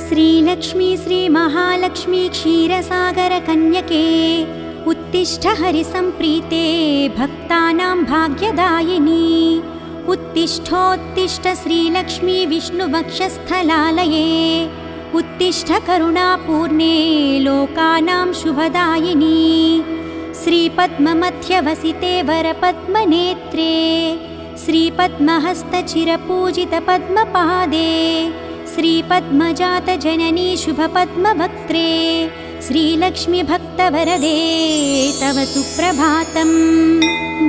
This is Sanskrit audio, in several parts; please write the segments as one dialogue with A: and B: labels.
A: श्रीलक्ष्मी श्रीमहालक्ष्मी क्षीरसागरकन्यके उत्तिष्ठ हरिसम्प्रीते भक्तानां भाग्यदायिनी उत्तिष्ठोत्तिष्ठ श्रीलक्ष्मी विष्णुवक्षस्थलालये उत्तिष्ठ करुणापूर्णे लोकानां शुभदायिनी श्रीपद्ममध्यवसिते वरपद्मनेत्रे श्रीपद्महस्तचिरपूजितपद्मपादे श्रीपद्मजातजननी शुभपद्मवक्त्रे श्रीलक्ष्मी भक्तवरदे तव सुप्रभातम्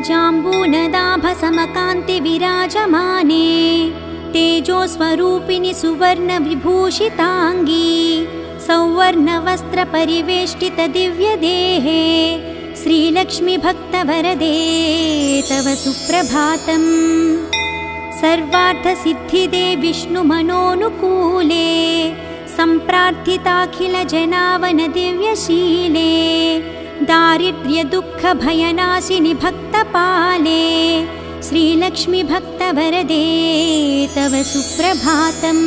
A: जाम्बूनदाभसमकान्तिविराजमाने तेजोस्वरूपिणि सुवर्णविभूषिताङ्गी सौवर्णवस्त्रपरिवेष्टितदिव्यदेहे श्रीलक्ष्मी भक्तवरदे तव सुप्रभातम् सर्वार्थसिद्धिदे विष्णुमनोनुकूले सम्प्रार्थिताखिलजनावनदिव्यशीले दारिद्र्यदुःखभयनाशिनि भक्तपाले श्रीलक्ष्मी भक्तवरदे तव सुप्रभातम्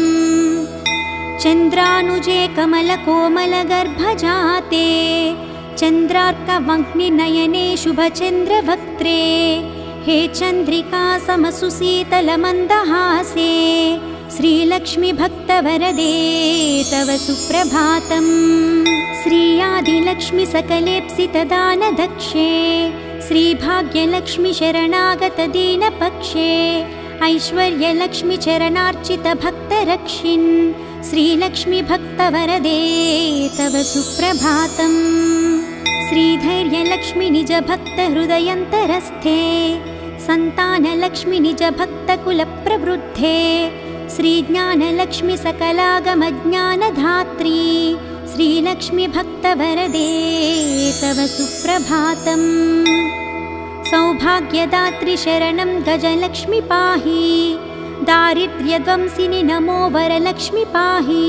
A: चन्द्रानुजे कमलकोमलगर्भजाते चन्द्रार्कवह्निनयने शुभचन्द्रवक्त्रे हे चन्द्रिका समसुशीतलमन्दहासे श्रीलक्ष्मी भक्तवरदे तव सुप्रभातम् श्रीयादिलक्ष्मी सकलेप्सितदानदक्षे श्रीभाग्यलक्ष्मी शरणागतदीनपक्षे ऐश्वर्यलक्ष्मी चरणार्चितभक्तरक्षिन् श्रीलक्ष्मी भक्तवरदे तव सुप्रभातम् श्रीधैर्यलक्ष्मी निजभक्तहृदयन्तरस्थे सन्तानलक्ष्मी निजभक्तकुलप्रवृद्धे श्रीज्ञानलक्ष्मी सकलागमज्ञानधात्री श्रीलक्ष्मी भक्तवरदे तव सुप्रभातम् सौभाग्यदात्री शरणं गजलक्ष्मी पाहि दारिद्र्यध्वंसिनि नमो वरलक्ष्मी पाहि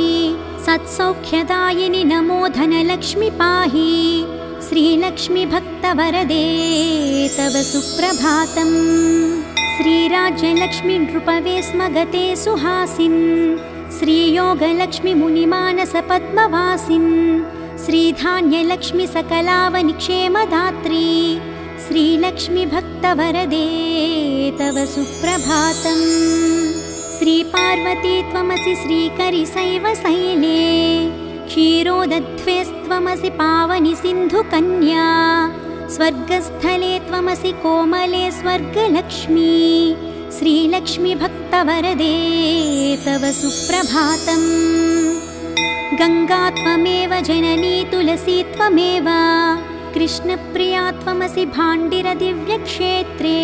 A: सत्सौख्यदायिनि नमो धनलक्ष्मी पाहि श्रीलक्ष्मी भक्तवरदे तव सुप्रभातम् श्रीराज्यलक्ष्मी नृपवे स्म गते सुहासिन् श्रीयोगलक्ष्मी मुनिमानसपद्मवासिन् श्रीधान्यलक्ष्मी सकलावनिक्षेमदात्री श्रीलक्ष्मी भक्तवरदे तव सुप्रभातम् श्रीपार्वती त्वमसि श्रीकरिशैवशैले क्षीरोदध्वेस्त्वमसि पावनि सिन्धुकन्या स्वर्गस्थले त्वमसि कोमले स्वर्गलक्ष्मी श्रीलक्ष्मी भक्तवरदे तव सुप्रभातम् गंगा त्वमेव जननी तुलसी त्वमेव कृष्णप्रिया त्वमसि भाण्डिरदिव्यक्षेत्रे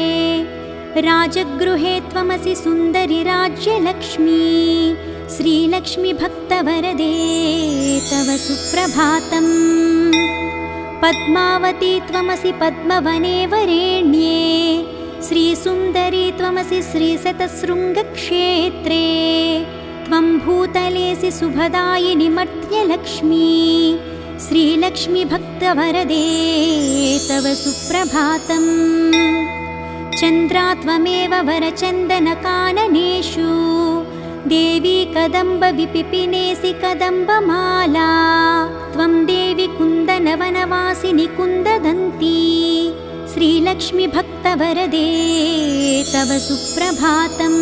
A: राजगृहे त्वमसि सुन्दरि राज्यलक्ष्मी श्रीलक्ष्मी भक्तवरदे तव सुप्रभातम् पद्मावती त्वमसि पद्मवने वरेण्ये श्रीसुन्दरी त्वमसि श्रीशतशृङ्गक्षेत्रे त्वं भूतलेसि शुभदायिनि मर्त्यलक्ष्मी श्रीलक्ष्मी भक्तवरदे तव सुप्रभातम् चन्द्रा त्वमेव वरचन्दनकाननेषु देवी कदम्बविपिपिनेसि कदम्बमाला त्वं देवी कुन्दनवनवासिनि कुन्ददन्ती श्रीलक्ष्मी भक्तवरदे तव सुप्रभातम्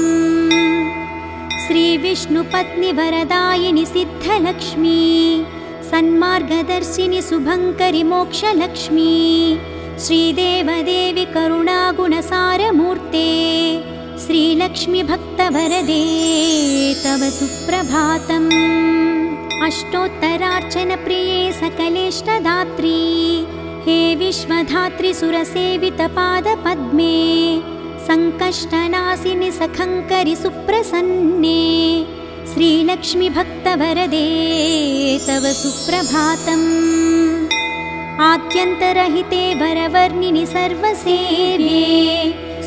A: श्रीविष्णुपत्नि वरदायिनि सिद्धलक्ष्मी सन्मार्गदर्शिनि शुभङ्करि मोक्षलक्ष्मी श्रीदेवदेवी करुणागुणसारमूर्ते श्रीलक्ष्मी भक्तवरदे तव सुप्रभातम् अष्टोत्तरार्चनप्रिये सकलेष्टदात्री हे विश्वधात्री सुरसेवितपादपद्मे संकष्टनाशिनि सखङ्करि सुप्रसन्ने श्रीलक्ष्मी भक्तवरदे तव सुप्रभातम् आद्यन्तरहिते वरवर्णिनि सर्वसेवे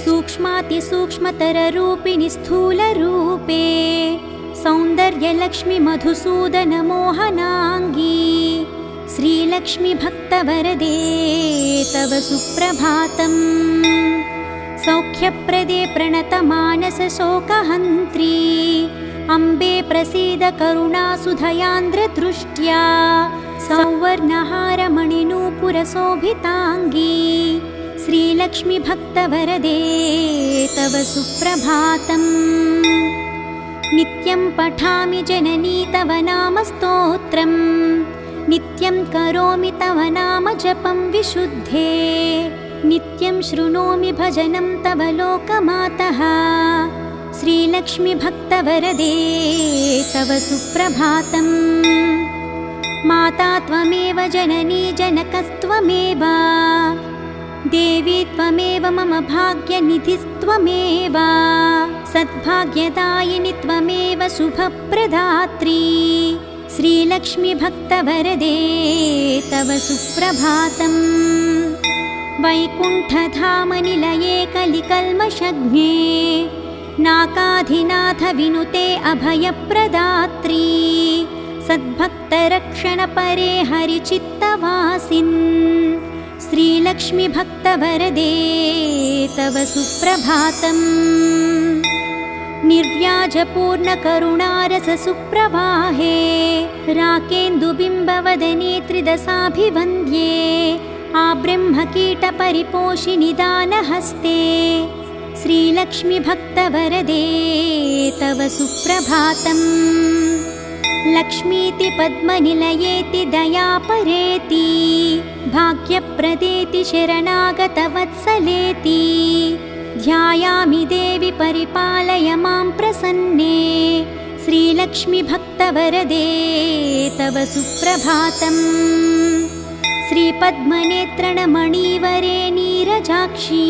A: सूक्ष्मातिसूक्ष्मतररूपिणि स्थूलरूपे सौन्दर्यलक्ष्मी मधुसूदनमोहनाङ्गी श्रीलक्ष्मी भक्तवरदे तव सुप्रभातम् सौख्यप्रदे प्रणतमानसशोकहन्त्री अम्बे प्रसीद करुणासुधयान्द्रदृष्ट्या सौवर्णहारमणिनूपुरशोभिताङ्गी श्रीलक्ष्मीभक्तवरदे तव सुप्रभातम्। नित्यं पठामि जननी तव नाम स्तोत्रम् नित्यं करोमि तव नाम जपं विशुद्धे नित्यं शृणोमि भजनं तव लोकमातः श्रीलक्ष्मीभक्तवरदे तव सुप्रभातम्। माता त्वमेव जननी जनकस्त्वमेव देवी त्वमेव मम भाग्यनिधिस्त्वमेव सद्भाग्यदायिनि त्वमेव शुभप्रदात्री श्रीलक्ष्मीभक्तवरदे तव सुप्रभातम्। वैकुण्ठधामनिलये कलिकल्मषज्ञे नाकाधिनाथ विनुते अभयप्रदात्री सद्भक्तरक्षणपरे हरिचित्तवासिन् श्रीलक्ष्मीभक्तवरदे तव सुप्रभातम्। निर्व्याजपूर्णकरुणारससुप्रवाहे राकेन्दुबिम्बवदने त्रिदशाभिवन्द्ये आब्रह्मकीटपरिपोषिनि दानहस्ते श्रीलक्ष्मीभक्तवरदे तव सुप्रभातम्। लक्ष्मीति पद्मनिलयेति दयापरेति भाग्यप्रदेति शरणागतवत्सलेति ध्यायामि देवि परिपालय मां प्रसन्ने श्रीलक्ष्मीभक्तवरदे तव सुप्रभातम्। श्रीपद्मनेत्रणमणिवरे नीरजाक्षी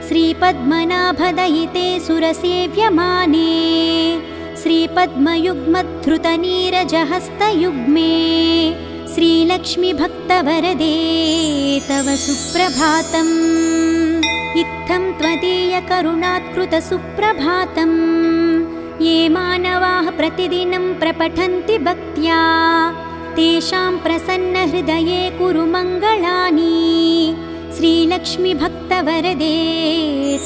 A: श्रीपद्मनाभदयिते सुरसेव्यमाने श्रीपद्मयुग्मधृतनीरजहस्तयुग्मे श्रीलक्ष्मीभक्तवरदे तव सुप्रभातम्। इत्थं त्वदीयकरुणात्कृतसुप्रभातम् ये मानवाः प्रतिदिनं प्रपठन्ति भक्त्या तेषां प्रसन्नहृदये कुरु मङ्गलानि श्रीलक्ष्मीभक्तवरदे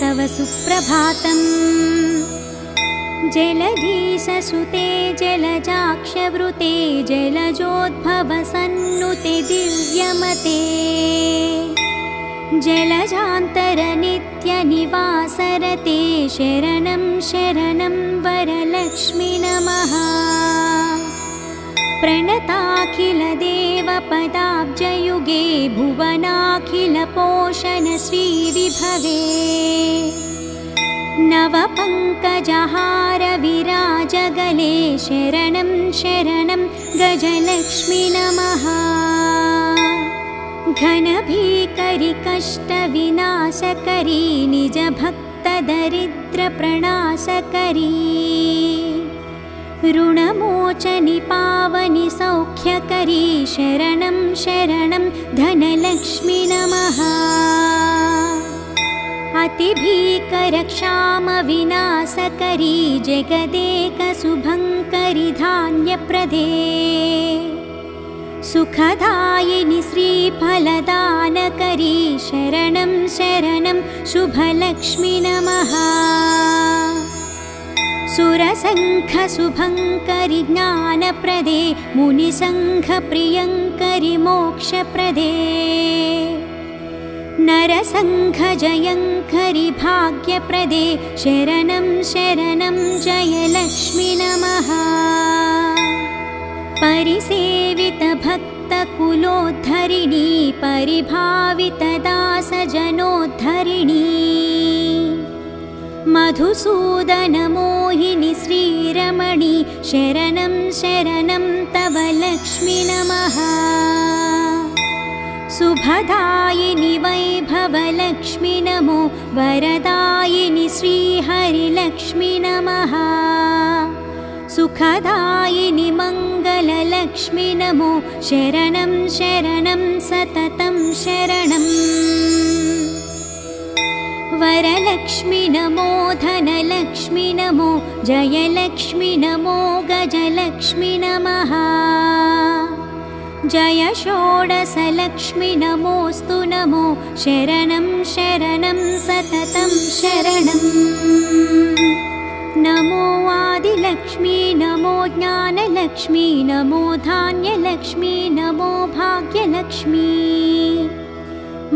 A: तव सुप्रभातम्। जलधीशसुते जलजाक्षवृते जलजोद्भवसन्नुते दिव्यमते जलजान्तरनित्यनिवासरते शरणं शरणं वरलक्ष्मी नमः। प्रणताखिलदेवपदाब्जयुगे भुवनाखिलपोषण श्रीविभवे नवपङ्कजहार विराजगले शरणं शरणं गजलक्ष्मी नमः। घनभीकरि कष्टविनाशकरी निजभक्तदरिद्रप्रणाशकरी ऋणमोचनि पावनि सौख्यकरी शरणं शरणं धनलक्ष्मी नमः। अतिभीकरक्षामविनाशकरी जगदेकशुभङ्करि धान्यप्रदे सुखदायिनि श्रीफलदानकरी शरणं शरणं शुभलक्ष्मी नमः। सुरसङ्घशुभङ्करि ज्ञानप्रदे मुनिसङ्घप्रियङ्करि मोक्षप्रदे नरसङ्घजयङ्करि भाग्यप्रदे शरणं शरणं जयलक्ष्मी नमः। परिसेवितभक्तकुलोद्धरिणी परिभावितदासजनोद्धरिणी मधुसूदनमोहिनि श्रीरमणी शरणं शरणं तव लक्ष्मी नमः। शुभदायिनि वैभवलक्ष्मी नमो वरदायिनि श्रीहरिलक्ष्मी नमः। सुखदायिनि मङ्गललक्ष्मी नमो शरणं शरणं सततं शरणम्। वरलक्ष्मी नमो धनलक्ष्मी नमो जयलक्ष्मी नमो गजलक्ष्मी नमः। जय षोडशलक्ष्मी नमोऽस्तु नमो शरणं शरणं सततं शरणम् नमो आदिलक्ष्मी नमो ज्ञानलक्ष्मी नमो धान्यलक्ष्मी नमो भाग्यलक्ष्मी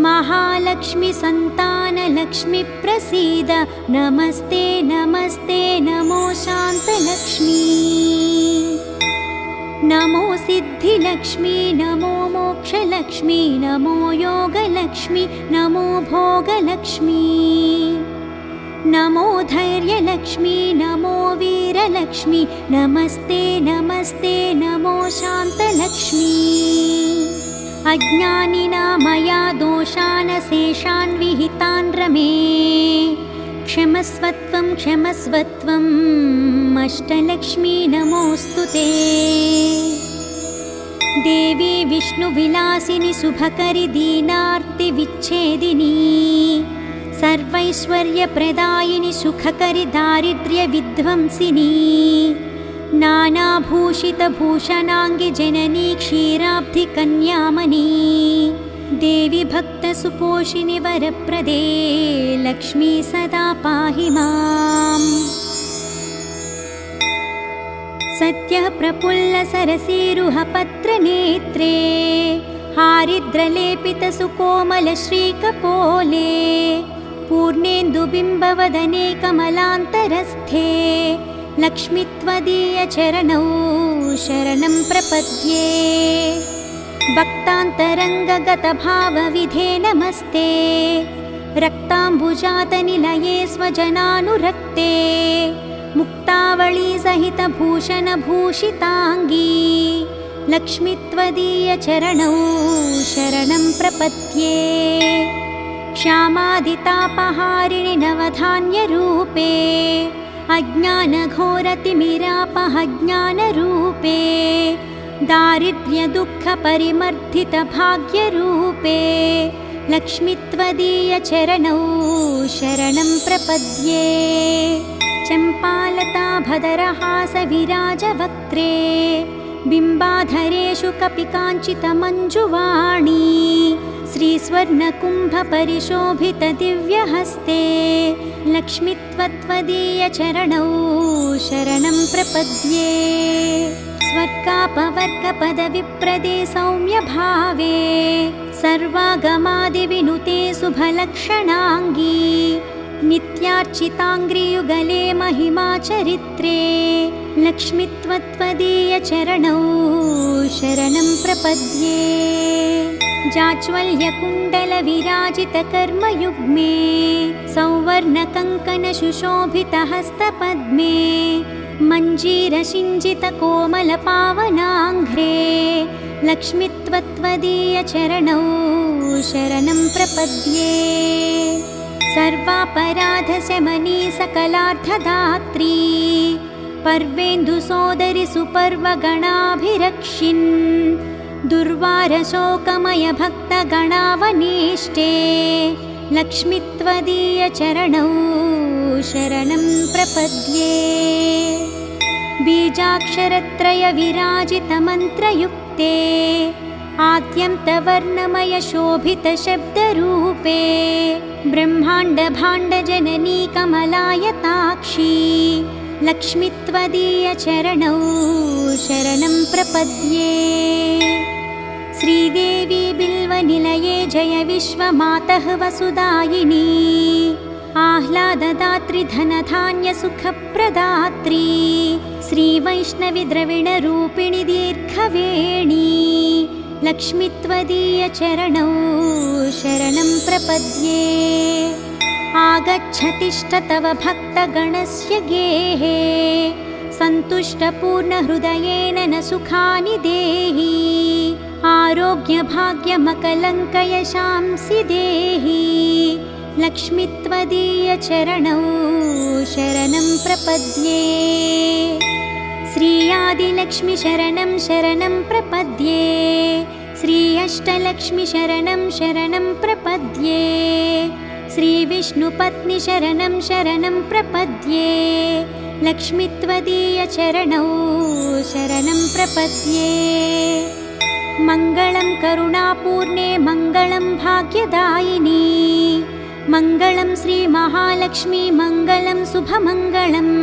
A: महालक्ष्मी संतानलक्ष्मी प्रसीद नमस्ते नमस्ते नमो शान्तलक्ष्मी नमो सिद्धिलक्ष्मी नमो मोक्षलक्ष्मी नमो योगलक्ष्मी नमो भोगलक्ष्मी नमो धैर्यलक्ष्मी नमो वीरलक्ष्मी नमस्ते नमस्ते नमो शान्तलक्ष्मी अज्ञानिना मया दोषान् शेषान् विहितान् रमे क्षमस्वत्वं क्षमस्वत्वम् अष्टलक्ष्मी नमोऽस्तु ते देवी विष्णुविलासिनी शुभकरि दीनार्तिविच्छेदिनी सर्वैश्वर्यप्रदायिनी सुखकरि दारिद्र्यविध्वंसिनी नानाभूषितभूषणाङ्गी जननी क्षीराब्धिकन्यामणी देवी भक्तसुपोषिणि वरप्रदे लक्ष्मी सदा पाहि माम् सत्यः प्रफुल्लसरसीरुहपत्रनेत्रे हारिद्रलेपितसुकोमलश्रीकपोले पूर्णेन्दुबिम्बवदने कमलान्तरस्थे लक्ष्मी त्वदीयचरणौ शरणं प्रपद्ये भक्तान्तरङ्गगतभावविधे नमस्ते रक्ताम्बुजातनिलये स्वजनानुरक्ते मुक्तावळीसहितभूषणभूषिताङ्गी लक्ष्मी त्वदीयचरणौ शरणं प्रपद्ये श्यामादितापहारिणि नवधान्यरूपे अज्ञानघोरतिमिरापहज्ञानरूपे दारिद्र्यदुःखपरिमर्दितभाग्यरूपे लक्ष्मी त्वदीयचरणौ शरणं प्रपद्ये चम्पालता भदरहासविराजवक्त्रे बिम्बाधरेषु कपिकाञ्चितमञ्जुवाणी श्रीस्वर्णकुम्भपरिशोभितदिव्यहस्ते लक्ष्मी त्वदीयचरणौ शरणं प्रपद्ये स्वर्गापवर्गपदविप्रदे सौम्यभावे सर्वागमादिविनुते शुभलक्षणाङ्गी नित्यार्चिताङ्घ्रियुगले महिमाचरित्रे लक्ष्मी त्वदीयचरणौ शरणं प्रपद्ये जाज्वल्यकुण्डलविराजितकर्मयुग्मे सौवर्णकङ्कणसुशोभितहस्तपद्मे मञ्जीरसिञ्जितकोमलपावनाङ्घ्रे लक्ष्मी त्वदीयचरणौ शरणं प्रपद्ये सर्वापराधशमनी सकलार्थदात्री पर्वेन्दुसोदरि सुपर्वगणाभिरक्षिन् दुर्वारशोकमयभक्तगणावनेष्टे लक्ष्मी त्वदीयचरणौ शरणं प्रपद्ये बीजाक्षरत्रयविराजितमन्त्रयुक्ते आद्यन्तवर्णमयशोभितशब्दरूपे ब्रह्माण्डभाण्डजननी कमलायताक्षी लक्ष्मी त्वदीयचरणौ शरणं प्रपद्ये श्रीदेवी बिल्वनिलये जय विश्वमातः वसुदायिनी आह्लाददात्री धनधान्यसुखप्रदात्री श्रीवैष्णवी द्रविणरूपिणी दीर्घवेणी लक्ष्मी त्वदीयचरणौ शरणं प्रपद्ये आगच्छतिष्ठ तव भक्तगणस्य गेहे सन्तुष्टपूर्णहृदयेन न सुखानि देहि आरोग्यभाग्यमकलङ्कयशांसि देहि लक्ष्मी त्वदीयचरणौ शरणं प्रपद्ये श्री आदिलक्ष्मी शरणं शरणं प्रपद्ये श्री अष्टलक्ष्मी शरणं शरणं प्रपद्ये श्री विष्णुपत्नी शरणं शरणं प्रपद्ये लक्ष्मी त्वदीयचरणौ शरणं प्रपद्ये मङ्गलं करुणापूर्णे मङ्गलं भाग्यदायिनी मङ्गलं श्रीमहालक्ष्मी मङ्गलं शुभमङ्गलम्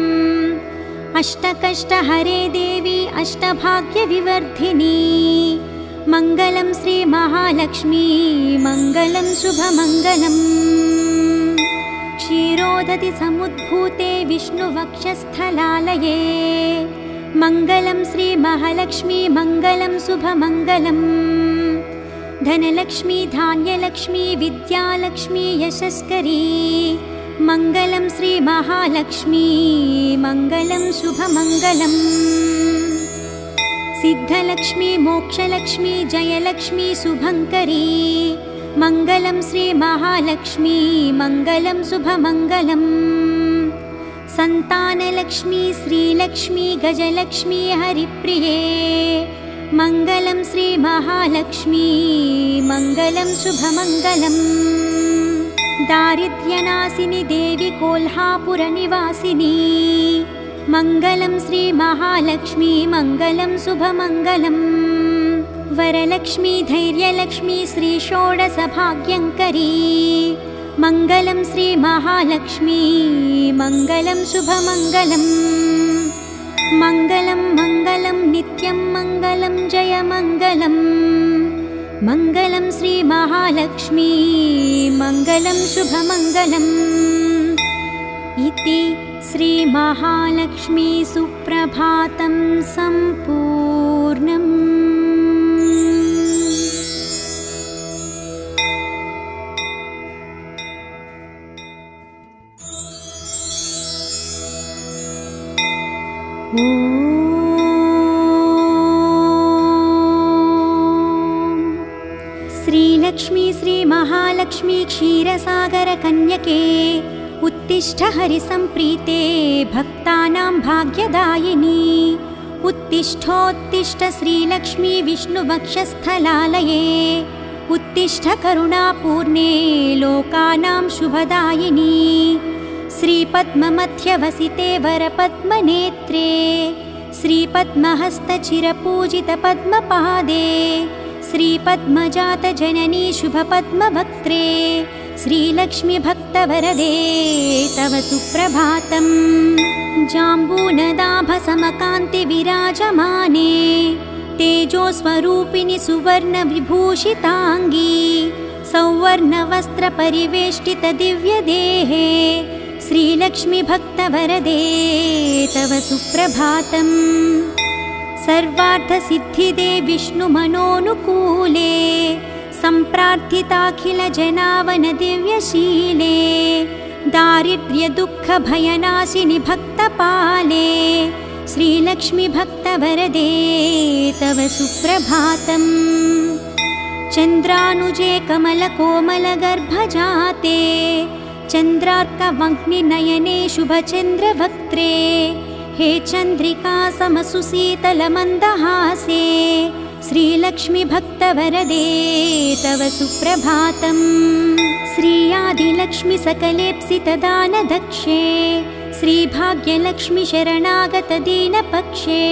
A: अष्टकष्टहरे देवी अष्टभाग्यविवर्धिनी मङ्गलं श्रीमहालक्ष्मी मङ्गलं शुभमङ्गलम् क्षीरोदधि समुद्भूते विष्णुवक्षस्थलालये मङ्गलं श्रीमहालक्ष्मी मङ्गलं शुभमङ्गलम् धनलक्ष्मी धान्यलक्ष्मी विद्यालक्ष्मी यशस्करी मङ्गलं श्रीमहालक्ष्मी मङ्गलं शुभमङ्गलम् सिद्धलक्ष्मी मोक्षलक्ष्मी जयलक्ष्मी शुभङ्करी मङ्गलं श्रीमहालक्ष्मी मङ्गलं शुभमङ्गलम् सन्तानलक्ष्मी श्रीलक्ष्मी गजलक्ष्मी हरिप्रिये मङ्गलं श्रीमहालक्ष्मी मङ्गलं शुभमङ्गलम् दारिद्र्यनाशिनि देवी कोल्हापुरनिवासिनी मङ्गलं श्रीमहालक्ष्मी मङ्गलं शुभमङ्गलम् वरलक्ष्मी धैर्यलक्ष्मी श्रीषोडशभाग्यङ्करी मङ्गलं श्रीमहालक्ष्मी मङ्गलं शुभमङ्गलम् मङ्गलं मङ्गलं नित्यं मङ्गलं जयमङ्गलम् मङ्गलं श्रीमहालक्ष्मी मङ्गलं शुभमङ्गलम् इति श्रीमहालक्ष्मी सुप्रभातं सम्पूर्णम्। श्रीलक्ष्मी श्रीमहालक्ष्मी क्षीरसागरकन्यके उत्तिष्ठ हरिसम्प्रीते भक्तानां भाग्यदायिनी उत्तिष्ठोत्तिष्ठ श्रीलक्ष्मी विष्णुवक्षस्थलालये उत्तिष्ठ करुणापूर्णे लोकानां शुभदायिनी श्रीपद्ममध्यवसिते वरपद्मनेत्रे श्रीपद्महस्तचिरपूजितपद्मपादे श्रीपद्मजातजननी शुभपद्मवक्त्रे श्रीलक्ष्मी भक्तवरदे तव सुप्रभातम् जाम्बूनदाभसमकान्तिविराजमाने तेजोस्वरूपिणि सुवर्णविभूषिताङ्गी सौवर्णवस्त्रपरिवेष्टितदिव्यदेहे श्रीलक्ष्मी भक्तवरदे तव सुप्रभातम् सर्वार्थसिद्धिदे विष्णुमनोनुकूले सम्प्रार्थिताखिलजनावनदिव्यशीले दारिद्र्यदुःखभयनाशिनि भक्तपाले श्रीलक्ष्मी भक्तवरदे तव सुप्रभातम् चन्द्रानुजे कमलकोमलगर्भजाते चन्द्रार्कवह्निनयने शुभचन्द्रवक्त्रे हे चन्द्रिका समसुशीतलमन्दहासे श्रीलक्ष्मी भक्तवरदे तव सुप्रभातम् श्रीयादिलक्ष्मी सकलेप्सितदानदक्षे श्रीभाग्यलक्ष्मी शरणागतदीनपक्षे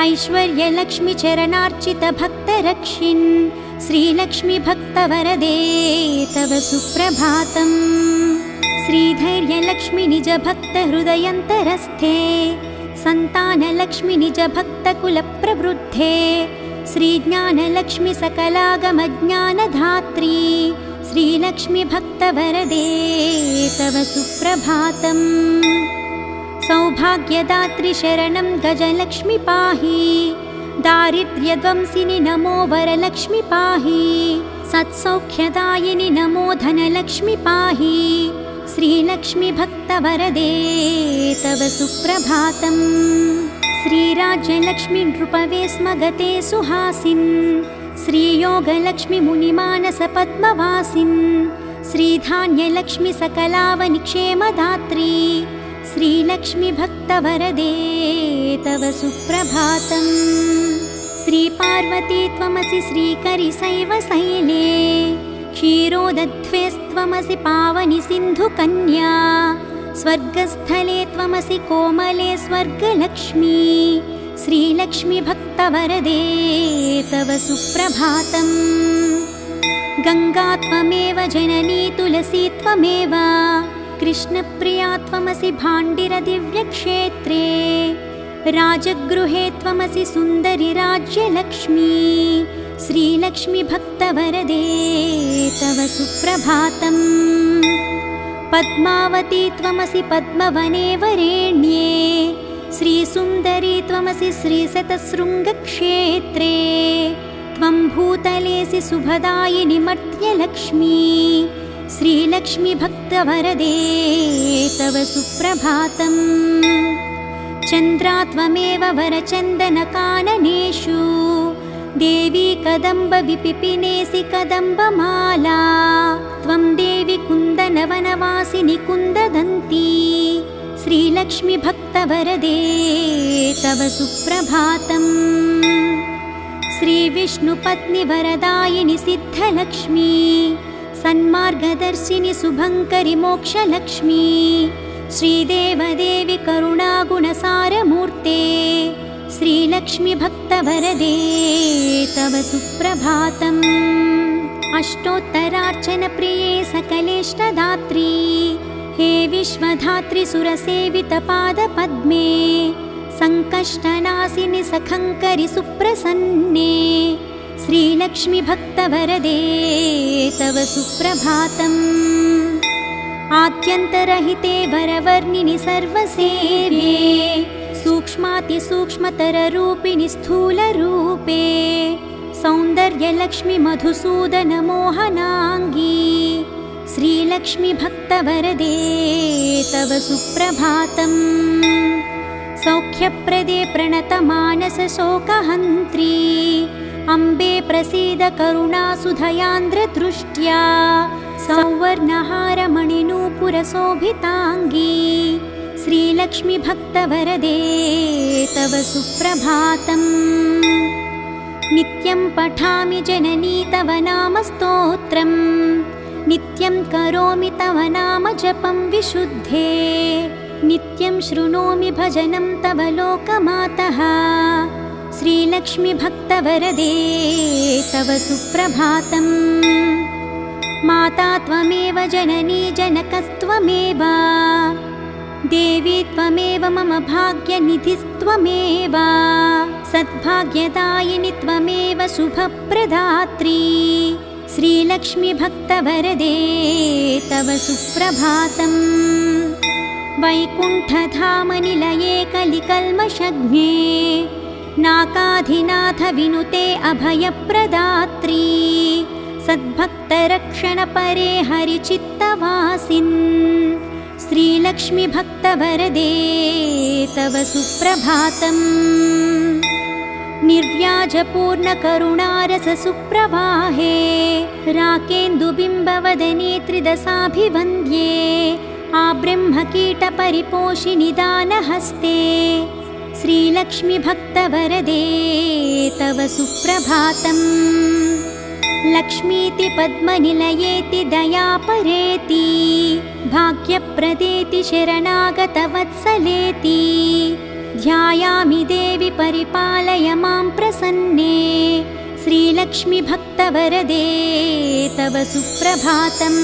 A: ऐश्वर्यलक्ष्मी चरणार्चितभक्तरक्षिन् श्रीलक्ष्मी भक्तवरदे तव सुप्रभातम् श्रीधैर्यलक्ष्मी निजभक्तहृदयन्तरस्थे सन्तानलक्ष्मी निजभक्तकुलप्रवृद्धे श्रीज्ञानलक्ष्मी सकलागमज्ञानधात्री श्रीलक्ष्मी भक्तवरदे तव सुप्रभातम् सौभाग्यदात्री शरणं गजलक्ष्मी पाहि दारिद्र्यध्वंसिनि नमो वरलक्ष्मी पाहि सत्सौख्यदायिनि नमो धनलक्ष्मी पाहि श्रीलक्ष्मी भक्तवरदे तव सुप्रभातम् श्रीराज्यलक्ष्मी नृपवे स्म गते सुहासिन् श्रीयोगलक्ष्मी मुनिमानसपद्मवासिन् श्रीधान्यलक्ष्मी सकलावनिक्षेमदात्री श्रीलक्ष्मी भक्तवरदे तव सुप्रभातम् श्रीपार्वती त्वमसि श्रीकरिशैवशैले क्षीरोदध्वेस्त्वमसि पावनि सिन्धुकन्या स्वर्गस्थले त्वमसि कोमले स्वर्गलक्ष्मी श्रीलक्ष्मीभक्तवरदे तव सुप्रभातम्। गङ्गा त्वमेव जननी तुलसी त्वमेव कृष्णप्रिया त्वमसि भाण्डिरदिव्यक्षेत्रे। राजगृहे त्वमसि सुन्दरि राज्यलक्ष्मी। श्रीलक्ष्मीभक्तवरदे तव सुप्रभातम्। पद्मावती त्वमसि पद्मवने वरेण्ये। श्रीसुन्दरी त्वमसि श्रीशतशृङ्गक्षेत्रे। त्वं भूतलेऽसि शुभदायिनि मर्त्यलक्ष्मी। श्रीलक्ष्मीभक्तवरदे तव सुप्रभातम्। चन्द्रा त्वमेव वरचन्दनकाननेषु। देवी कदम्बविपिपिनेसि कदम्बमाला। त्वं देवी कुन्दनवनवासिनि कुन्ददन्ती। श्रीलक्ष्मीभक्तवरदे तव सुप्रभातम्। श्रीविष्णुपत्नि वरदायिनि सिद्धलक्ष्मी। सन्मार्गदर्शिनि शुभङ्करि मोक्षलक्ष्मी। श्रीदेवदेवि करुणागुणसारमूर्ते। श्रीलक्ष्मीभक्तवरदे तव सुप्रभातम्। अष्टोत्तरार्चनप्रिये सकलेष्टदात्री। हे विश्वधात्री सुरसेवितपादपद्मे। सङ्कष्टनाशिनि सखङ्करि सुप्रसन्ने। श्रीलक्ष्मीभक्तवरदे तव सुप्रभातम्। आद्यन्तरहिते वरवर्णिनि सर्वसेव्ये। सूक्ष्मातिसूक्ष्मतररूपिणि स्थूलरूपे। सौन्दर्यलक्ष्मि मधुसूदनमोहनाङ्गी। श्रीलक्ष्मीभक्तवरदे तव सुप्रभातम्। सौख्यप्रदे प्रणतमानसशोकहन्त्री। अम्बे प्रसीद करुणासुधयान्द्रदृष्ट्या। सौवर्णहारमणिनूपुरशोभिताङ्गी। श्रीलक्ष्मीभक्तवरदे तव सुप्रभातम्। नित्यं पठामि जननी तव नाम स्तोत्रम्। नित्यं करोमि तव नाम जपं विशुद्धे। नित्यं शृणोमि भजनं तव लोकमातः। श्रीलक्ष्मीभक्तवरदे तव सुप्रभातम्। माता त्वमेव जननी जनकस्त्वमेव। देवी त्वमेव मम भाग्यनिधिस्त्वमेव। सद्भाग्यदायिनि त्वमेव शुभप्रदात्री। श्रीलक्ष्मीभक्तवरदे तव सुप्रभातम्। वैकुण्ठधामनिलये कलिकल्मषघ्ने। नाकाधिनाथ विनुते अभयप्रदात्री। सद्भक्तरक्षणपरे हरिचित्तवासिन्। श्रीलक्ष्मीभक्तवरदे तव सुप्रभातम्। निर्व्याजपूर्णकरुणारससुप्रवाहे। राकेन्दुबिम्बवदने त्रिदशाभिवन्द्ये। आब्रह्मकीटपरिपोषिनि दानहस्ते। श्रीलक्ष्मीभक्तवरदे तव सुप्रभातम्। लक्ष्मीति पद्मनिलयेति दयापरेति। भाग्यप्रदेति शरणागतवत्सलेति। ध्यायामि देवि परिपालय मां प्रसन्ने। श्रीलक्ष्मीभक्तवरदे तव सुप्रभातम्।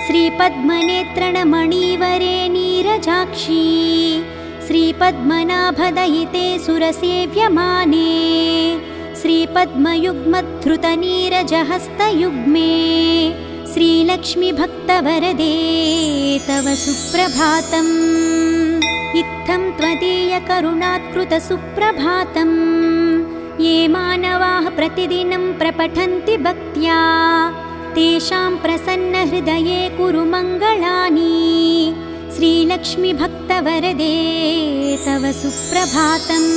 A: श्रीपद्मनेत्रणमणिवरे नीरजाक्षी। श्रीपद्मनाभदयिते सुरसेव्यमाने। श्रीपद्मयुग्मधृतनीरजहस्तयुग्मे। श्रीलक्ष्मीभक्तवरदे तव सुप्रभातम्। इत्थं त्वदीयकरुणात्कृतसुप्रभातम्। ये मानवाः प्रतिदिनं प्रपठन्ति भक्त्या। तेषां प्रसन्नहृदये कुरु मङ्गलानि। श्रीलक्ष्मीभक्तवरदे तव सुप्रभातम्।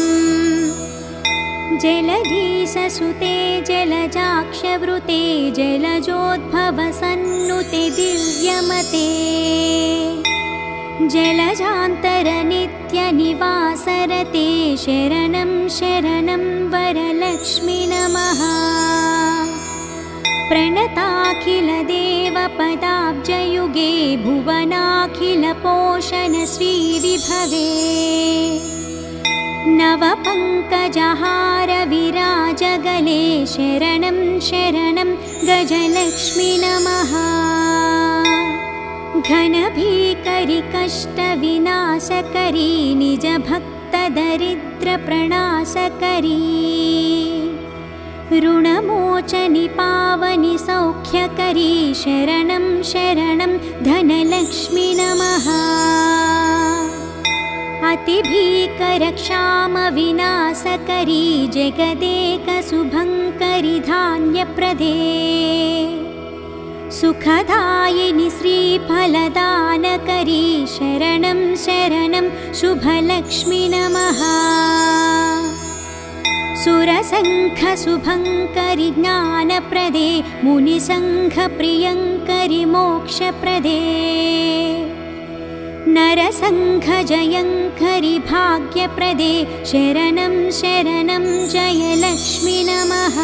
A: जलधीशसुते जलजाक्षवृते। जलजोद्भवसन्नुते दिव्यमते। जलजान्तरनित्यनिवासरते। शरणं शरणं वरलक्ष्मि नमः। प्रणताखिलदेवपदाब्जयुगे। भुवनाखिलपोषण श्रीविभवे। नवपङ्कजहार विराजगले शरणं शरणं गजलक्ष्मी नमः। घनभीकरि कष्टविनाशकरी निजभक्तदरिद्रप्रणाशकरी ऋणमोचनि पावनि सौख्यकरी शरणं शरणं धनलक्ष्मी नमः। अतिभीकरक्षामविनाशकरी जगदेकशुभङ्करि धान्यप्रदे सुखदायिनि श्रीफलदानकरी शरणं शरणं शुभलक्ष्मी नमः। सुरसङ्घशुभङ्करि ज्ञानप्रदे मुनिसङ्घप्रियङ्करि मोक्षप्रदे नरसङ्घजयङ्करि भाग्यप्रदे शरणं शरणं जयलक्ष्मी नमः।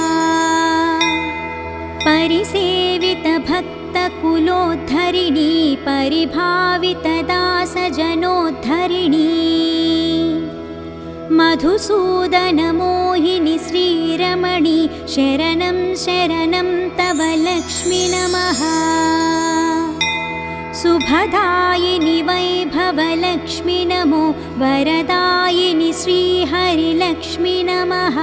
A: परिसेवितभक्तकुलोद्धरिणी परिभावितदासजनोद्धरिणी मधुसूदनमोहिनि श्रीरमणी शरणं शरणं तव लक्ष्मी नमः। शुभदायिनि वैभवलक्ष्मी नमो वरदायिनि श्रीहरिलक्ष्मी नमः।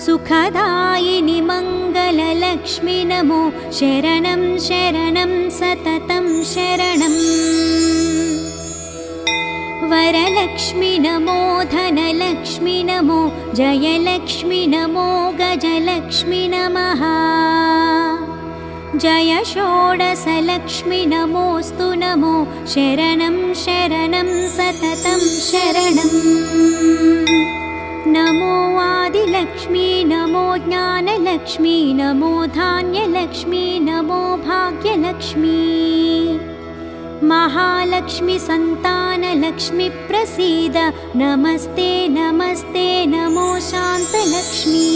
A: सुखदायिनि मङ्गललक्ष्मी नमो शरणं शरणं सततं शरणम्। वरलक्ष्मी नमो धनलक्ष्मी नमो जयलक्ष्मी नमो गजलक्ष्मी नमः। जय षोडशलक्ष्मी नमोऽस्तु नमो शरणं शरणं सततं शरणम्। नमो आदिलक्ष्मी नमो ज्ञानलक्ष्मी नमो धान्यलक्ष्मी नमो भाग्यलक्ष्मी महालक्ष्मी संतानलक्ष्मी प्रसीद नमस्ते नमस्ते नमो शान्तलक्ष्मी।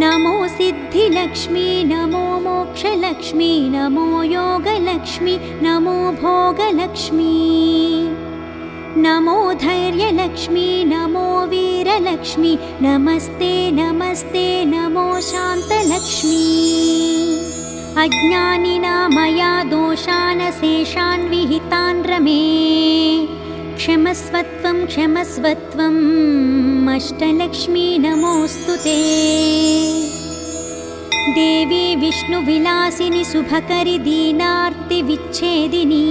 A: नमो सिद्धिलक्ष्मी नमो मोक्षलक्ष्मी नमो योगलक्ष्मी नमो भोगलक्ष्मी नमो धैर्यलक्ष्मी नमो वीरलक्ष्मी नमस्ते नमस्ते नमो शान्तलक्ष्मी। अज्ञानिना मया दोषानशेषान् विहितान् रमे क्षमस्वत्वं क्षमस्वत्वम् अष्टलक्ष्मी नमोऽस्तु ते। देवी विष्णुविलासिनि शुभकरि दीनार्तिविच्छेदिनी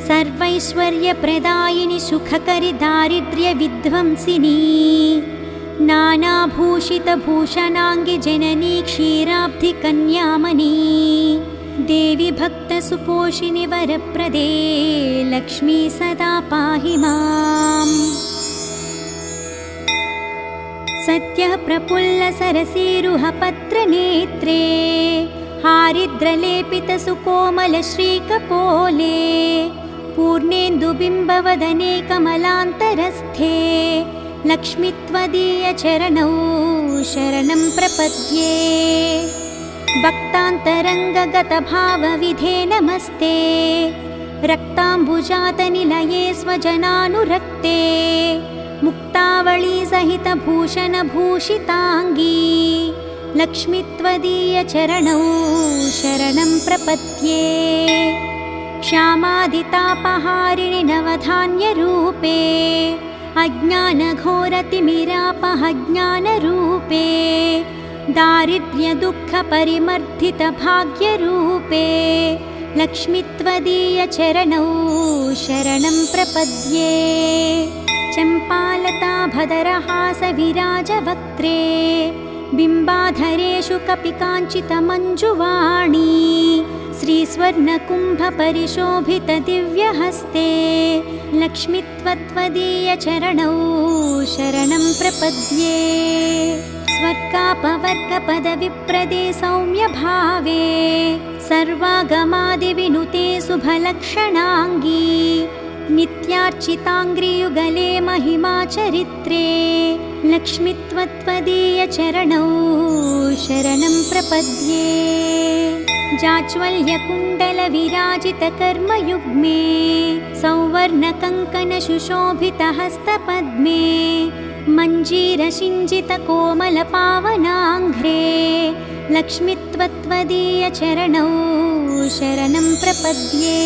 A: सर्वैश्वर्यप्रदायिनि सुखकरि दारिद्र्यविध्वंसिनी नानाभूषितभूषणाङ्गि जननी क्षीराब्धिकन्यामणी देवी भक्तसुपोषिणि वरप्रदे लक्ष्मी सदा पाहि माम्। सत्यः प्रफुल्लसरसीरुहपत्रनेत्रे हारिद्रलेपितसुकोमलश्रीकपोले पूर्णेन्दुबिम्बवदने कमलान्तरस्थे लक्ष्मी त्वदीयचरणौ शरणं प्रपद्ये। भक्तान्तरङ्गगतभावविधे नमस्ते रक्ताम्बुजातनिलये स्वजनानुरक्ते मुक्तावळीसहितभूषणभूषिताङ्गी लक्ष्मी त्वदीयचरणौ शरणं प्रपद्ये। श्यामादितापहारिणि नवधान्यरूपे अज्ञानघोरतिमिरापहज्ञानरूपे दारिद्र्यदुःखपरिमर्दितभाग्यरूपे लक्ष्मी त्वदीयचरणौ शरणं प्रपद्ये। चम्पालता भदरहासविराजवक्त्रे बिम्बाधरेषु कपिकाञ्चितमञ्जुवाणी श्रीस्वर्णकुम्भपरिशोभितदिव्यहस्ते लक्ष्मी त्वदीयचरणौ शरणं प्रपद्ये। स्वर्गापवर्गपदविप्रदे सौम्यभावे सर्वागमादिविनुते शुभलक्षणाङ्गी नित्यार्चिताङ्घ्रियुगले महिमाचरित्रे लक्ष्मीत्वत्वदीयचरणौ शरणं प्रपद्ये। जाज्वल्यकुण्डलविराजितकर्मयुग्मे सौवर्णकङ्कणसुशोभितहस्तपद्मे मञ्जीरसिञ्जितकोमलपावनाङ्घ्रे लक्ष्मीत्वत्वदीयचरणौ शरणं प्रपद्ये।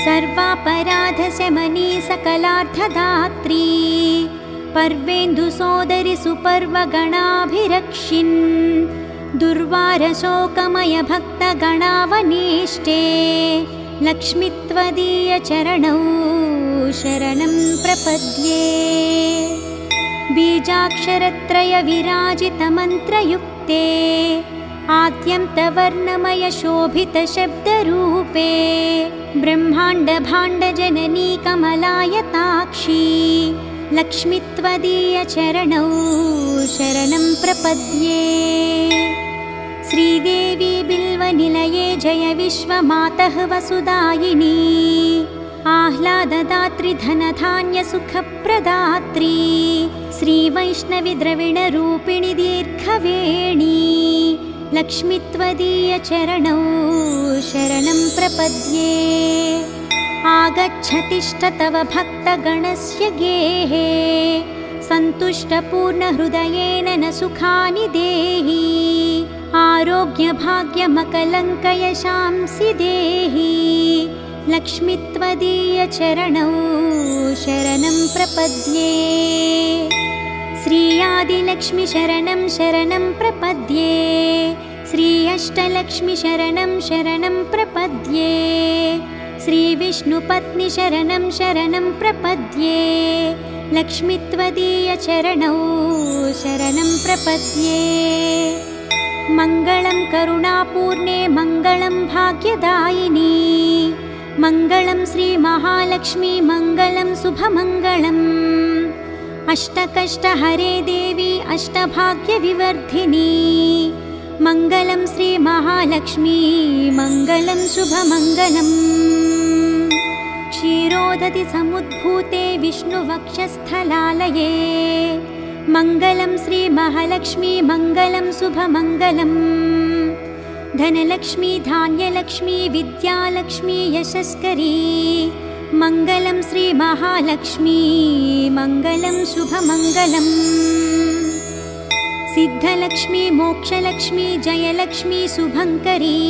A: सर्वापराधशमनी सकलार्थदात्री पर्वेन्दुसोदरि सुपर्वगणाभिरक्षिन् दुर्वारशोकमयभक्तगणावनेष्टे लक्ष्मीत्वदीयचरणौ शरणं प्रपद्ये। बीजाक्षरत्रयविराजितमन्त्रयुक्ते आद्यन्तवर्णमयशोभितशब्दरूपे ब्रह्माण्डभाण्डजननी कमलायताक्षी लक्ष्मीत्वदीयचरणौ शरणं प्रपद्ये। श्रीदेवी बिल्वनिलये जय विश्वमातः वसुदायिनी आह्लाददात्री धनधान्यसुखप्रदात्री श्रीवैष्णवी द्रविणरूपिणी दीर्घवेणी लक्ष्मीत्वदीयचरणौ शरणं प्रपद्ये। आगच्छतिष्ठ तव भक्तगणस्य गेहे सन्तुष्टपूर्णहृदयेन न सुखानि देहि आरोग्यभाग्यमकलङ्कयशांसि देहि लक्ष्मीत्वदीयचरणौ शरणं प्रपद्ये। श्रीयादिलक्ष्मी शरणं शरणं प्रपद्ये। श्री अष्टलक्ष्मी शरणं शरणं प्रपद्ये। श्रीविष्णुपत्नी शरणं शरणं प्रपद्ये लक्ष्मीत्वदीयचरणौ शरणं प्रपद्ये। मङ्गलं करुणापूर्णे मङ्गलं भाग्यदायिनी मङ्गलं श्रीमहालक्ष्मी मङ्गलं शुभमङ्गलम् अष्टकष्टहरे देवी अष्टभाग्यविवर्धिनी मङ्गलं श्रीमहालक्ष्मी मङ्गलं शुभमङ्गलम्। क्षीरोदधि समुद्भूते विष्णुवक्षस्थलालये मङ्गलं श्रीमहालक्ष्मी मङ्गलं शुभमङ्गलम्। धनलक्ष्मी धान्यलक्ष्मी विद्यालक्ष्मी यशस्करी मङ्गलं श्रीमहालक्ष्मी मङ्गलं शुभमङ्गलम्। सिद्धलक्ष्मी मोक्षलक्ष्मी जयलक्ष्मी शुभङ्करी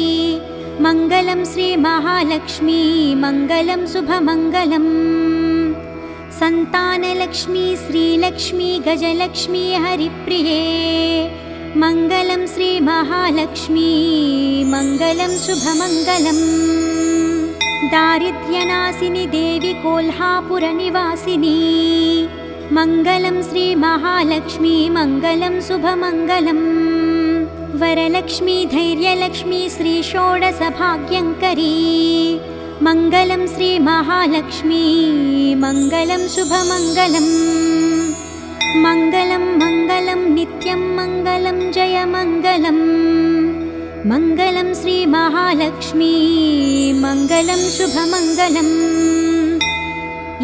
A: मङ्गलं श्रीमहालक्ष्मी मङ्गलं शुभमङ्गलम्। सन्तानलक्ष्मी श्रीलक्ष्मी गजलक्ष्मी हरिप्रिये मङ्गलं श्रीमहालक्ष्मी मङ्गलं शुभमङ्गलम्। दारिद्र्यनाशिनी देवी कोल्हापुरनिवासिनी मङ्गलं श्रीमहालक्ष्मी मङ्गलं शुभमङ्गलम्। वरलक्ष्मी धैर्यलक्ष्मी श्रीषोडशभाग्यङ्करी मङ्गलं श्रीमहालक्ष्मी मङ्गलं शुभमङ्गलम्। मङ्गलं मङ्गलं नित्यं मङ्गलं जयमङ्गलम् मङ्गलं श्रीमहालक्ष्मी मङ्गलं शुभमङ्गलम्।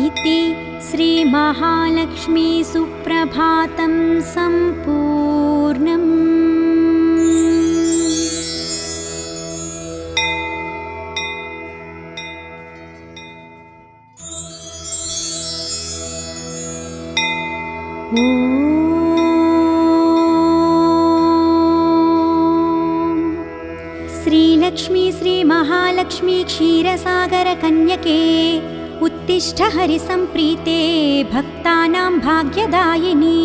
A: इति श्रीमहालक्ष्मी सुप्रभातं सम्पूर्णम्। श्रीलक्ष्मी श्रीमहालक्ष्मी क्षीरसागरकन्यके उत्तिष्ठ हरिसम्प्रीते भक्तानां भाग्यदायिनी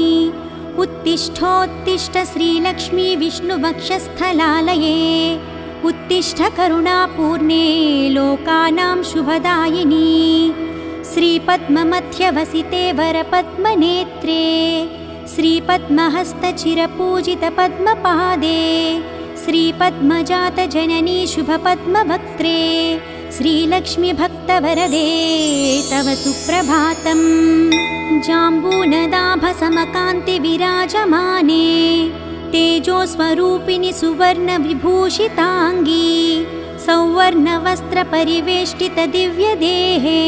A: उत्तिष्ठोत्तिष्ठ श्रीलक्ष्मी विष्णुवक्षस्थलालये उत्तिष्ठ करुणापूर्णे लोकानां शुभदायिनी श्रीपद्ममध्यवसिते वरपद्मनेत्रे श्रीपद्महस्तचिरपूजितपद्मपादे श्रीपद्मजातजननी शुभपद्मवक्त्रे श्रीलक्ष्मी भक्तवरदे तव सुप्रभातम्। जाम्बूनदाभसमकान्तिविराजमाने तेजोस्वरूपिणि सुवर्णविभूषिताङ्गी सौवर्णवस्त्रपरिवेष्टितदिव्यदेहे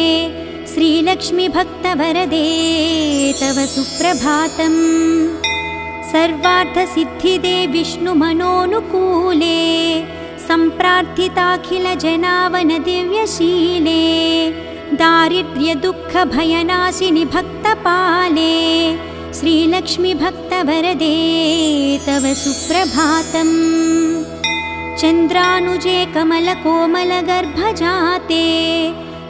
A: श्रीलक्ष्मीभक्तवरदे तव सुप्रभातम्। सर्वार्थसिद्धिदे विष्णुमनोनुकूले सम्प्रार्थिताखिलजनावनदिव्यशीले दारिद्र्यदुःखभयनाशिनि भक्तपाले श्रीलक्ष्मीभक्तवरदे तव सुप्रभातम्। चन्द्रानुजे कमलकोमलगर्भजाते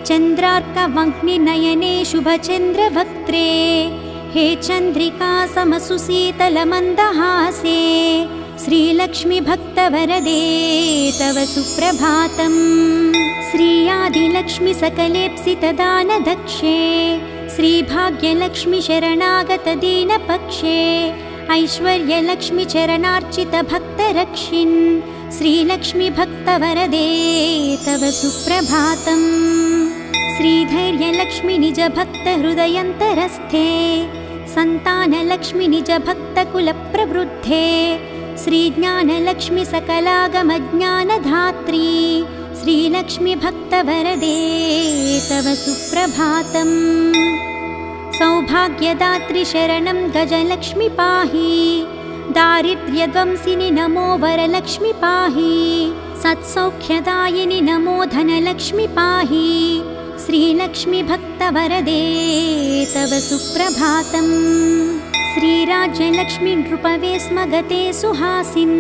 A: चन्द्रार्कवह्निनयने शुभचन्द्रवक्त्रे हे चन्द्रिका समसुशीतलमन्दहासे श्रीलक्ष्मीभक्तवरदे तव सुप्रभातम्। श्रीयादिलक्ष्मी सकलेप्सितदानदक्षे श्रीभाग्यलक्ष्मी शरणागतदीनपक्षे ऐश्वर्यलक्ष्मी चरणार्चितभक्तरक्षिन् श्रीलक्ष्मीभक्तवरदे तव सुप्रभातम्। श्रीधैर्यलक्ष्मी निजभक्तहृदयन्तरस्थे सन्तानलक्ष्मी निजभक्तकुलप्रवृद्धे श्रीज्ञानलक्ष्मी सकलागमज्ञानधात्री श्रीलक्ष्मीभक्तवरदे तव सुप्रभातम्। सौभाग्यदात्री शरणं गजलक्ष्मी पाहि दारिद्र्यध्वंसिनि नमो वरलक्ष्मी पाहि सत्सौख्यदायिनि नमो धनलक्ष्मी पाहि श्रीलक्ष्मीभक्तवरदे तव सुप्रभातम्। श्रीराज्यलक्ष्मी नृपवे स्म गते सुहासिन्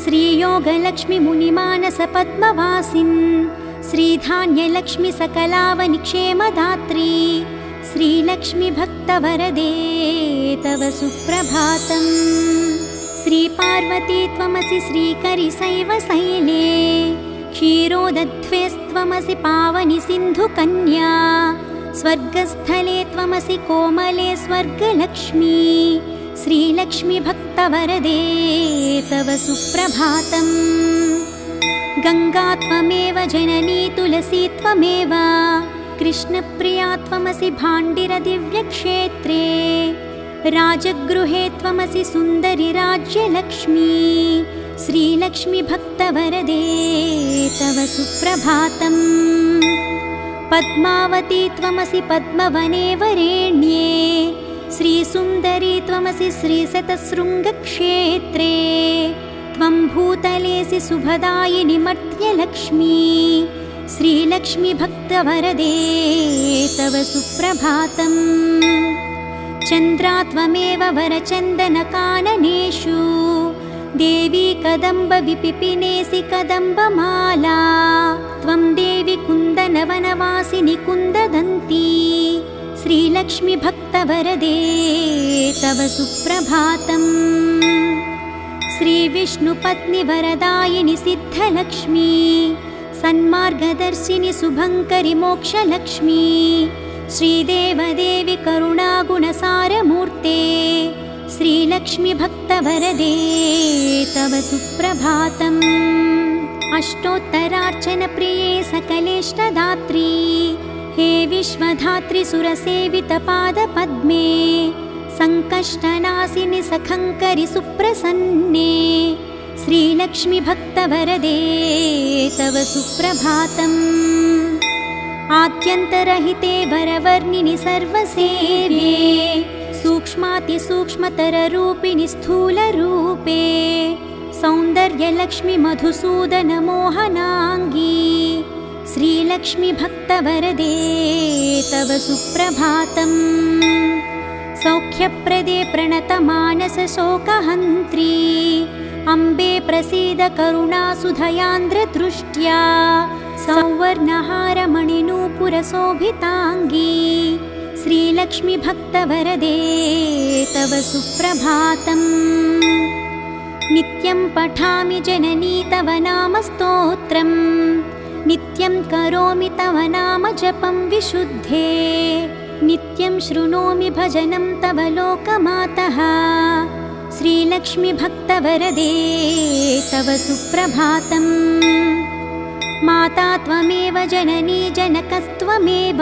A: श्रीयोगलक्ष्मी मुनिमानसपद्मवासिन् श्रीधान्यलक्ष्मी सकलावनिक्षेमदात्री श्रीलक्ष्मीभक्तवरदे तव सुप्रभातम्। श्रीपार्वती त्वमसि श्रीकरिशैवशैले क्षीरोदध्वेस्त्वमसि पावनि सिन्धुकन्या स्वर्गस्थले त्वमसि कोमले स्वर्गलक्ष्मी श्रीलक्ष्मीभक्तवरदे तव सुप्रभातम्। गङ्गा त्वमेव जननी तुलसी त्वमेव कृष्णप्रिया त्वमसि भाण्डिरदिव्यक्षेत्रे राजगृहे त्वमसि सुन्दरि राज्यलक्ष्मी श्रीलक्ष्मीभक्तवरदे तव सुप्रभातम्। पद्मावती त्वमसि पद्मवने वरेण्ये श्रीसुन्दरी त्वमसि श्रीशतशृङ्गक्षेत्रे त्वं भूतलेसि शुभदायिनि मर्त्यलक्ष्मी श्रीलक्ष्मीभक्तवरदे तव सुप्रभातम्। चन्द्रा त्वमेव वरचन्दनकाननेषु देवी कदम्बविपिपिनेसि कदम्बमाला त्वं देवी कुन्दनवनवासिनि कुन्ददन्ती श्रीलक्ष्मीभक्तवरदे तव सुप्रभातम्। श्रीविष्णुपत्नि वरदायिनि सिद्धलक्ष्मी सन्मार्गदर्शिनि शुभङ्करि मोक्षलक्ष्मी श्रीदेवदेवी करुणागुणसारमूर्ते श्रीलक्ष्मीभक्तवरदे तव सुप्रभातम्। अष्टोत्तरार्चनप्रिये सकलेष्टदात्री हे विश्वधात्री सुरसेवितपादपद्मे सङ्कष्टनाशिनि सखङ्करि सुप्रसन्ने श्रीलक्ष्मीभक्तवरदे तव सुप्रभातम्। आद्यन्तरहिते वरवर्णिनि सर्वसेव्ये सूक्ष्मातिसूक्ष्मतररूपिणि स्थूलरूपे सौन्दर्यलक्ष्मी मधुसूदनमोहनाङ्गी श्रीलक्ष्मीभक्तवरदे तव सुप्रभातम्। सौख्यप्रदे प्रणतमानसशोकहन्त्री अम्बे प्रसीद करुणासुधयान्द्रदृष्ट्या सौवर्णहारमणिनूपुरशोभिताङ्गी श्रीलक्ष्मीभक्तवरदे तव सुप्रभातम्। नित्यं पठामि जननी तव नाम स्तोत्रम् नित्यं करोमि तव नाम जपं विशुद्धे नित्यं शृणोमि भजनं तव लोकमातः श्रीलक्ष्मीभक्तवरदे तव सुप्रभातम्। माता त्वमेव जननी जनकस्त्वमेव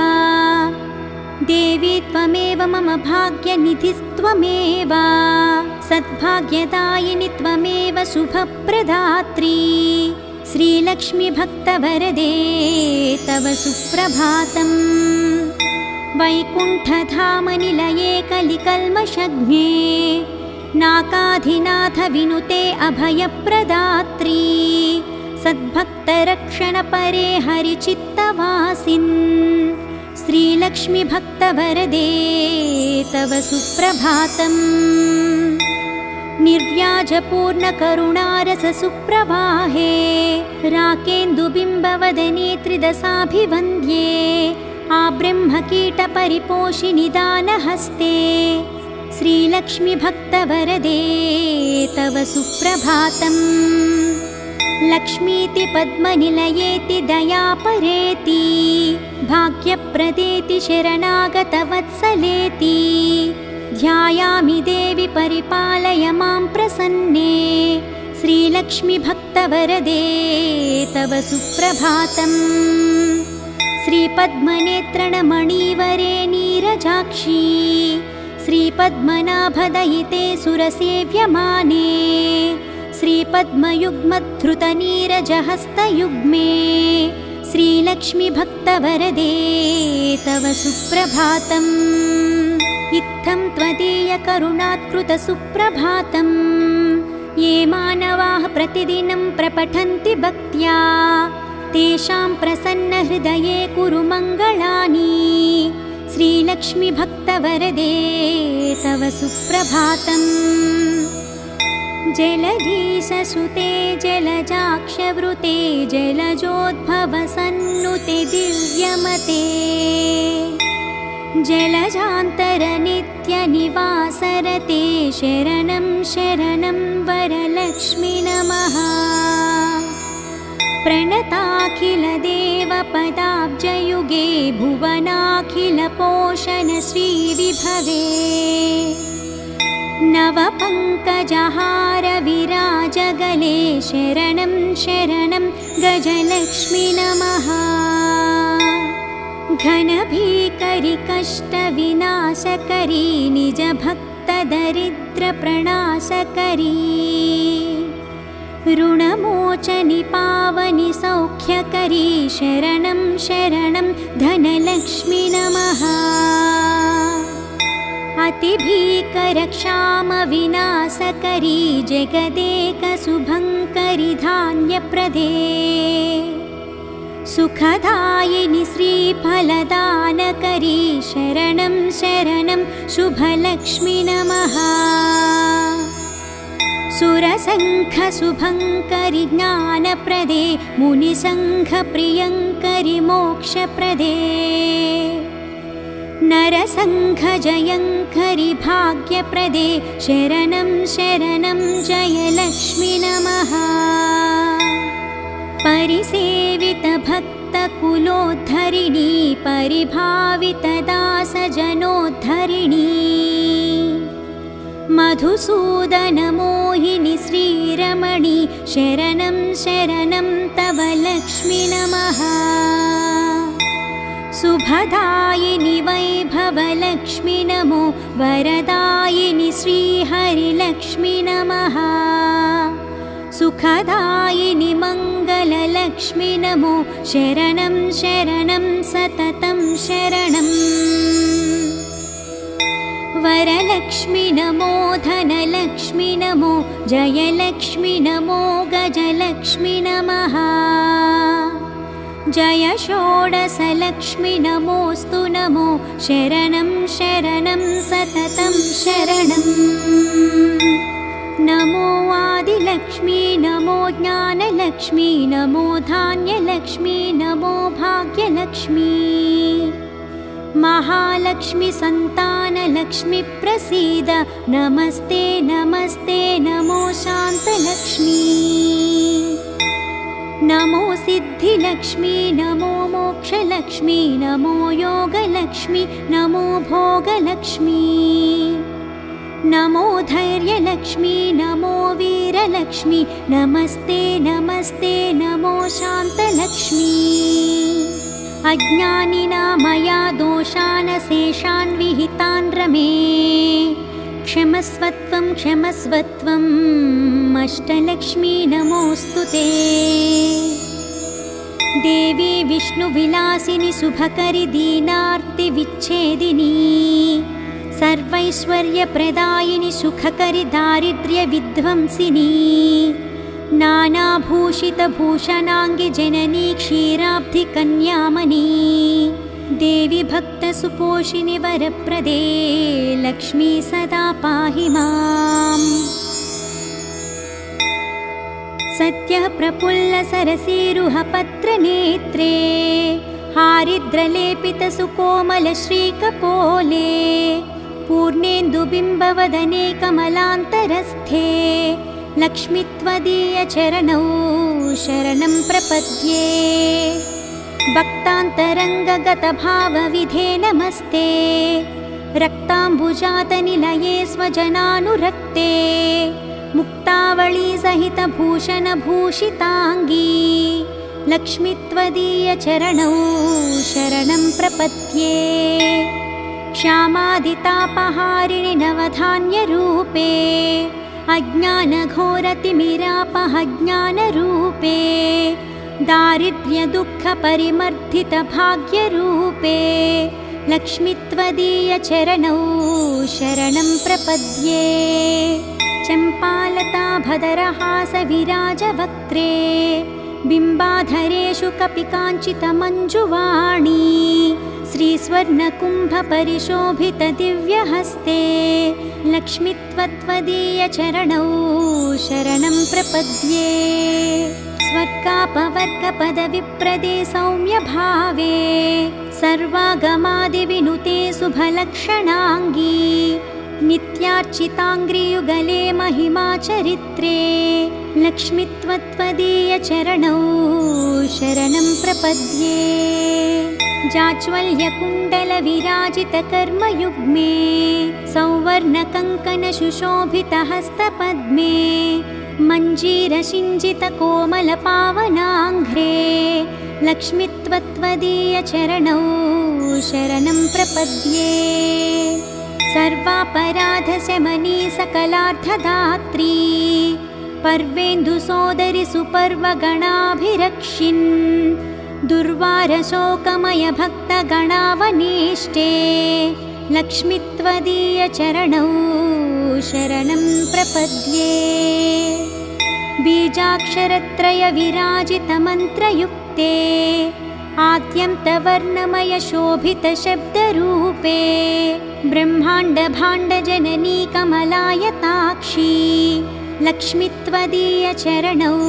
A: देवी त्वमेव मम भाग्यनिधिस्त्वमेव सद्भाग्यदायिनि त्वमेव शुभप्रदात्री श्रीलक्ष्मीभक्तवरदे तव सुप्रभातम् वैकुण्ठधामनिलये कलिकल्मषज्ञे नाकाधिनाथ विनुते अभयप्रदात्री सद्भक्तरक्षणपरे हरिचित्तवासिन् श्रीलक्ष्मीभक्तवरदे तव सुप्रभातम् निर्व्याजपूर्णकरुणारससुप्रवाहे राकेन्दुबिम्बवदने त्रिदशाभिवन्द्ये आब्रह्मकीटपरिपोषिनि दानहस्ते श्रीलक्ष्मीभक्तवरदे तव सुप्रभातम् लक्ष्मीति पद्मनिलयेति दयापरेति भाग्यप्रदेति शरणागतवत्सलेति ध्यायामि देवि परिपालय मां प्रसन्ने श्रीलक्ष्मीभक्तवरदे तव सुप्रभातम् श्रीपद्मनेत्रणमणिवरे नीरजाक्षी श्रीपद्मनाभदयिते सुरसेव्यमाने श्रीपद्मयुग्मधृतनीरजहस्तयुग्मे श्रीलक्ष्मीभक्तवरदे तव सुप्रभातम् इत्थं त्वदीयकरुणात्कृतसुप्रभातं ये मानवाः प्रतिदिनं प्रपठन्ति भक्त्या तेषां प्रसन्नहृदये कुरु मङ्गलानि श्रीलक्ष्मीभक्तवरदे तव सुप्रभातम् जलधीशसुते जलजाक्षवृते जलजोद्भवसन्नुते दिव्यमते जलजान्तरनित्यनिवासरते शरणं शरणं वरलक्ष्मी नमः प्रणताखिलदेवपदाब्जयुगे भुवनाखिलपोषण श्रीविभवे नवपङ्कजहार विराजगले शरणं शरणं गजलक्ष्मी नमः घनभीकरि कष्टविनाशकरी निजभक्तदरिद्रप्रणाशकरी ऋणमोचनि पावनि सौख्यकरी शरणं शरणं धनलक्ष्मी नमः अतिभीकरक्षामविनाशकरी जगदेकशुभङ्करि धान्यप्रदे सुखदायिनि श्रीफलदानकरी शरणं शरणं शुभलक्ष्मी नमः सुरसङ्घशुभङ्करि ज्ञानप्रदे मुनिसङ्घप्रियङ्करि मोक्षप्रदे नरसङ्घजयङ्करि भाग्यप्रदे शरणं शरणं जयलक्ष्मी नमः परिसेवितभक्तकुलोद्धरिणी परिभावितदासजनोद्धरिणी मधुसूदनमोहिनि श्रीरमणी शरणं शरणं तव लक्ष्मी नमः शुभदायिनि वैभवलक्ष्मी नमो वरदायिनि श्रीहरिलक्ष्मी नमः सुखदायिनि मङ्गललक्ष्मी नमो शरणं शरणं सततं शरणम् वरलक्ष्मी नमो धनलक्ष्मी नमो जयलक्ष्मी नमो गजलक्ष्मी नमः जय षोडशलक्ष्मी नमोऽस्तु नमो शरणं शरणं सततं शरणम् नमो आदिलक्ष्मी नमो ज्ञानलक्ष्मी नमो धान्यलक्ष्मी नमो भाग्यलक्ष्मी महालक्ष्मी संतानलक्ष्मी प्रसीद नमस्ते नमस्ते नमो शान्तलक्ष्मी नमो सिद्धिलक्ष्मी नमो मोक्षलक्ष्मी नमो योगलक्ष्मी नमो भोगलक्ष्मी नमो धैर्यलक्ष्मी नमो वीरलक्ष्मी नमस्ते नमस्ते नमो शान्तलक्ष्मी अज्ञानिना मया दोषानशेषान् विहितान् रमे क्षमस्वत्वं क्षमस्वत्वम् अष्टलक्ष्मी नमोऽस्तु ते। विष्णुविलासिनि शुभकरि दीनार्तिविच्छेदिनी सर्वैश्वर्यप्रदायिनि सुखकरि दारिद्र्यविध्वंसिनी नानाभूषितभूषणाङ्गि जननी क्षीराब्धिकन्यामणी देवी भक्तसुपोषिणि वरप्रदे लक्ष्मी सदा पाहि माम्। सत्यः प्रफुल्लसरसीरुहपत्रनेत्रे हारिद्रलेपितसुकोमलश्रीकपोले पूर्णेन्दुबिम्बवदने कमलान्तरस्थे लक्ष्मी त्वदीयचरणौ शरणं प्रपद्ये। भक्तान्तरङ्गगतभावविधे नमस्ते रक्ताम्बुजातनिलये स्वजनानुरक्ते मुक्तावली सहितभूषणभूषिताङ्गी लक्ष्मी त्वदीयचरणौ शरणं प्रपद्ये। श्यामादितापहारिणि नवधान्यरूपे अज्ञानघोरतिमिरापहज्ञानरूपे दारिद्र्यदुःखपरिमर्दितभाग्यरूपे लक्ष्मी त्वदीयचरणौ शरणं प्रपद्ये। चम्पालता भदरहासविराजवक्त्रे बिम्बाधरेषु कपिकाञ्चितमञ्जुवाणी श्रीस्वर्णकुम्भपरिशोभितदिव्यहस्ते लक्ष्मी त्वदीयचरणौ शरणं प्रपद्ये। स्वर्गापवर्गपदविप्रदे सौम्यभावे सर्वागमादिविनुते शुभलक्षणाङ्गी नित्यार्चिताङ्घ्रियुगले महिमाचरित्रे लक्ष्मी त्वदीयचरणौ शरणं प्रपद्ये। जाज्वल्यकुण्डलविराजितकर्मयुग्मे सौवर्णकङ्कणसुशोभितहस्तपद्मे मञ्जीरसिञ्जितकोमलपावनाङ्घ्रे लक्ष्मी त्वदीयचरणौ शरणं प्रपद्ये। सर्वापराधशमनी सकलार्थदात्री पर्वेन्दुसोदरि सुपर्वगणाभिरक्षिन् दुर्वारशोकमयभक्तगणावनेष्टे लक्ष्मी त्वदीयचरणौ शरणं प्रपद्ये। बीजाक्षरत्रयविराजितमन्त्रयुक्ते आद्यन्तवर्णमयशोभितशब्दरूपे ब्रह्माण्डभाण्डजननी कमलायताक्षी लक्ष्मी त्वदीयचरणौ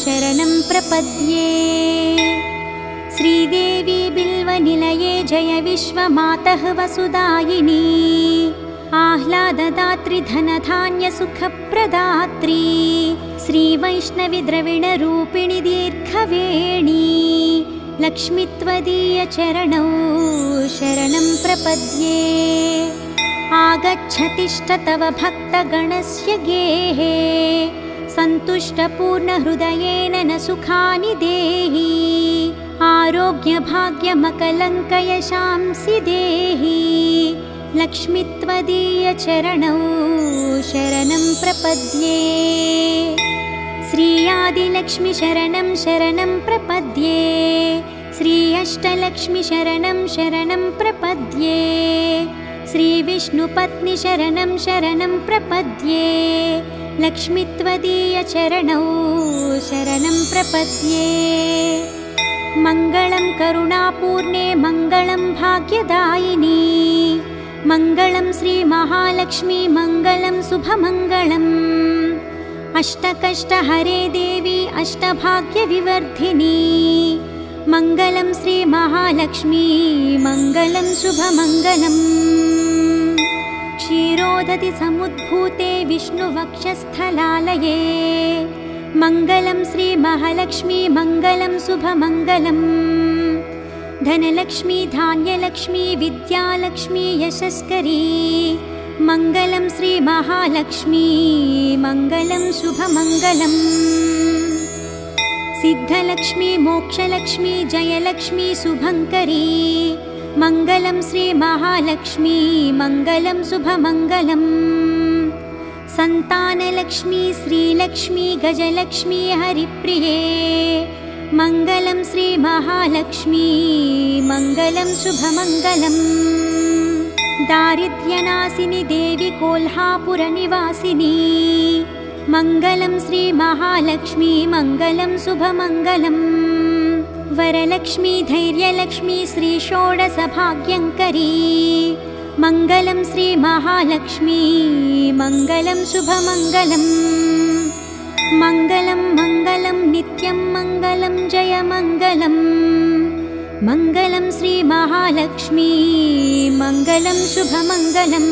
A: शरणं प्रपद्ये। श्रीदेवी बिल्वनिलये जय विश्वमातः वसुदायिनी आह्लाददात्री धनधान्यसुखप्रदात्री श्रीवैष्णवी द्रविणरूपिणि दीर्घवेणी लक्ष्मी त्वदीयचरणौ शरणं प्रपद्ये। आगच्छतिष्ठ तव भक्तगणस्य गेहे सन्तुष्टपूर्णहृदयेन न सुखानि देहि आरोग्यभाग्यमकलङ्कयशांसि देहि लक्ष्मी त्वदीयचरणौ शरणं प्रपद्ये। श्री आदिलक्ष्मी शरणं शरणं प्रपद्ये। श्री अष्टलक्ष्मी शरणं शरणं प्रपद्ये। श्री विष्णुपत्नी शरणं शरणं प्रपद्ये लक्ष्मी त्वदीयचरणौ शरणं प्रपद्ये। मङ्गलं करुणापूर्णे मङ्गलं भाग्यदायिनी मङ्गलं श्रीमहालक्ष्मी मङ्गलं शुभमङ्गलम् अष्टकष्टहरे देवी अष्टभाग्यविवर्धिनी मङ्गलं श्रीमहालक्ष्मी मङ्गलं शुभमङ्गलम्। क्षीरोदधि समुद्भूते विष्णुवक्षस्थलालये मङ्गलं श्रीमहालक्ष्मी मङ्गलं शुभमङ्गलम्। धनलक्ष्मी धान्यलक्ष्मी विद्यालक्ष्मी यशस्करी मङ्गलं श्रीमहालक्ष्मी मङ्गलं शुभमङ्गलम्। सिद्धलक्ष्मी मोक्षलक्ष्मी जयलक्ष्मी शुभङ्करी मङ्गलं श्रीमहालक्ष्मी मङ्गलं शुभमङ्गलम्। सन्तानलक्ष्मी श्रीलक्ष्मी गजलक्ष्मी हरिप्रिये मङ्गलं श्रीमहालक्ष्मी मङ्गलं शुभमङ्गलम् दारिद्र्यनाशिनि देवी कोल्हापुरनिवासिनी मङ्गलं श्रीमहालक्ष्मी मङ्गलं शुभमङ्गलम् वरलक्ष्मी धैर्यलक्ष्मी श्रीषोडशभाग्यङ्करी मङ्गलं श्रीमहालक्ष्मी मङ्गलं शुभमङ्गलम् मङ्गलं मङ्गलं नित्यं मङ्गलं जयमङ्गलम् मङ्गलं श्रीमहालक्ष्मी मङ्गलं शुभमङ्गलम्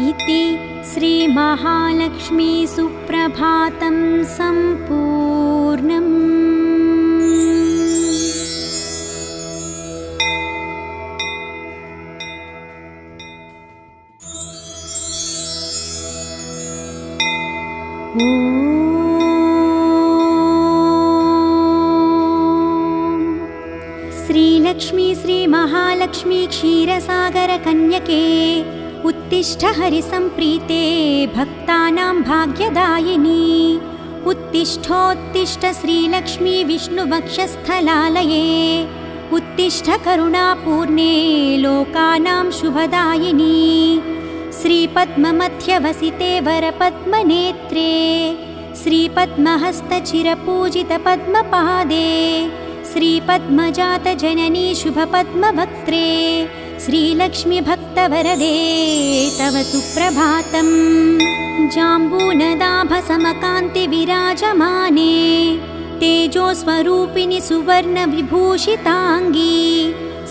A: इति श्रीमहालक्ष्मी सुप्रभातं सम्पूर्णम्। श्रीलक्ष्मी श्रीमहालक्ष्मी क्षीरसागरकन्यके उत्तिष्ठ हरिसम्प्रीते भक्तानां भाग्यदायिनी उत्तिष्ठोत्तिष्ठ श्रीलक्ष्मी विष्णुवक्षस्थलालये उत्तिष्ठ करुणापूर्णे लोकानां शुभदायिनी श्रीपद्ममध्यवसिते वरपद्मनेत्रे श्रीपद्महस्तचिरपूजितपद्मपादे श्रीपद्मजातजननी शुभपद्मवक्त्रे श्रीलक्ष्मी भक्तवरदे तव सुप्रभातम् जाम्बूनदाभसमकान्तिविराजमाने तेजोस्वरूपिणि सुवर्णविभूषिताङ्गी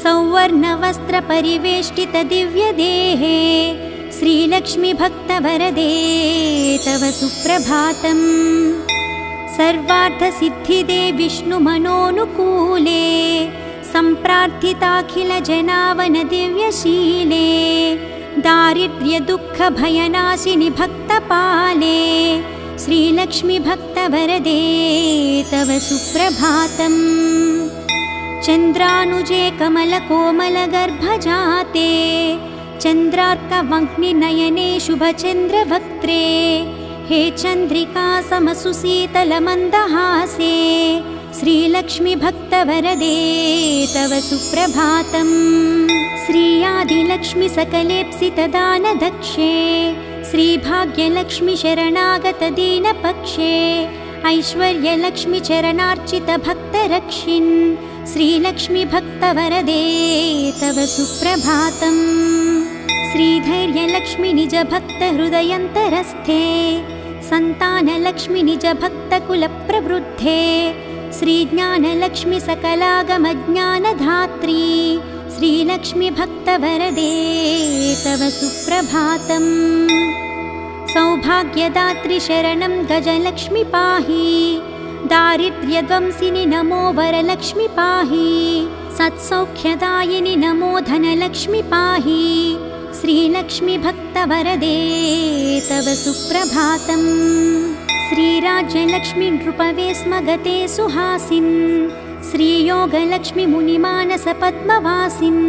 A: सौवर्णवस्त्रपरिवेष्टितदिव्यदेहे श्रीलक्ष्मी भक्तवरदे तव सुप्रभातम् सर्वार्थसिद्धिदे विष्णुमनोनुकूले सम्प्रार्थिताखिलजनावनदिव्यशीले दारिद्र्यदुःखभयनाशिनि भक्तपाले श्रीलक्ष्मी भक्तवरदे तव सुप्रभातम् चन्द्रानुजे कमलकोमलगर्भजाते चन्द्रार्कवह्निनयने शुभचन्द्रवक्त्रे हे चन्द्रिका समसुशीतलमन्दहासे श्रीलक्ष्मी भक्तवरदे तव सुप्रभातम् श्रीयादिलक्ष्मी सकलेप्सितदानदक्षे श्रीभाग्यलक्ष्मी शरणागतदीनपक्षे ऐश्वर्यलक्ष्मी चरणार्चितभक्तरक्षिन् श्रीलक्ष्मी भक्तवरदे तव सुप्रभातम् श्रीधैर्यलक्ष्मी निजभक्तहृदयन्तरस्थे सन्तानलक्ष्मी निजभक्तकुलप्रवृद्धे श्रीज्ञानलक्ष्मी सकलागमज्ञानधात्री श्रीलक्ष्मी भक्तवरदे तव सुप्रभातम् सौभाग्यदात्री शरणं गजलक्ष्मी पाहि दारिद्र्यध्वंसिनि नमो वरलक्ष्मी पाहि सत्सौख्यदायिनि नमो धनलक्ष्मी पाहि श्रीलक्ष्मी भक्तवरदे तव सुप्रभातम् श्रीराज्यलक्ष्मी नृपवे स्म गते सुहासिन् श्रीयोगलक्ष्मी मुनिमानसपद्मवासिन्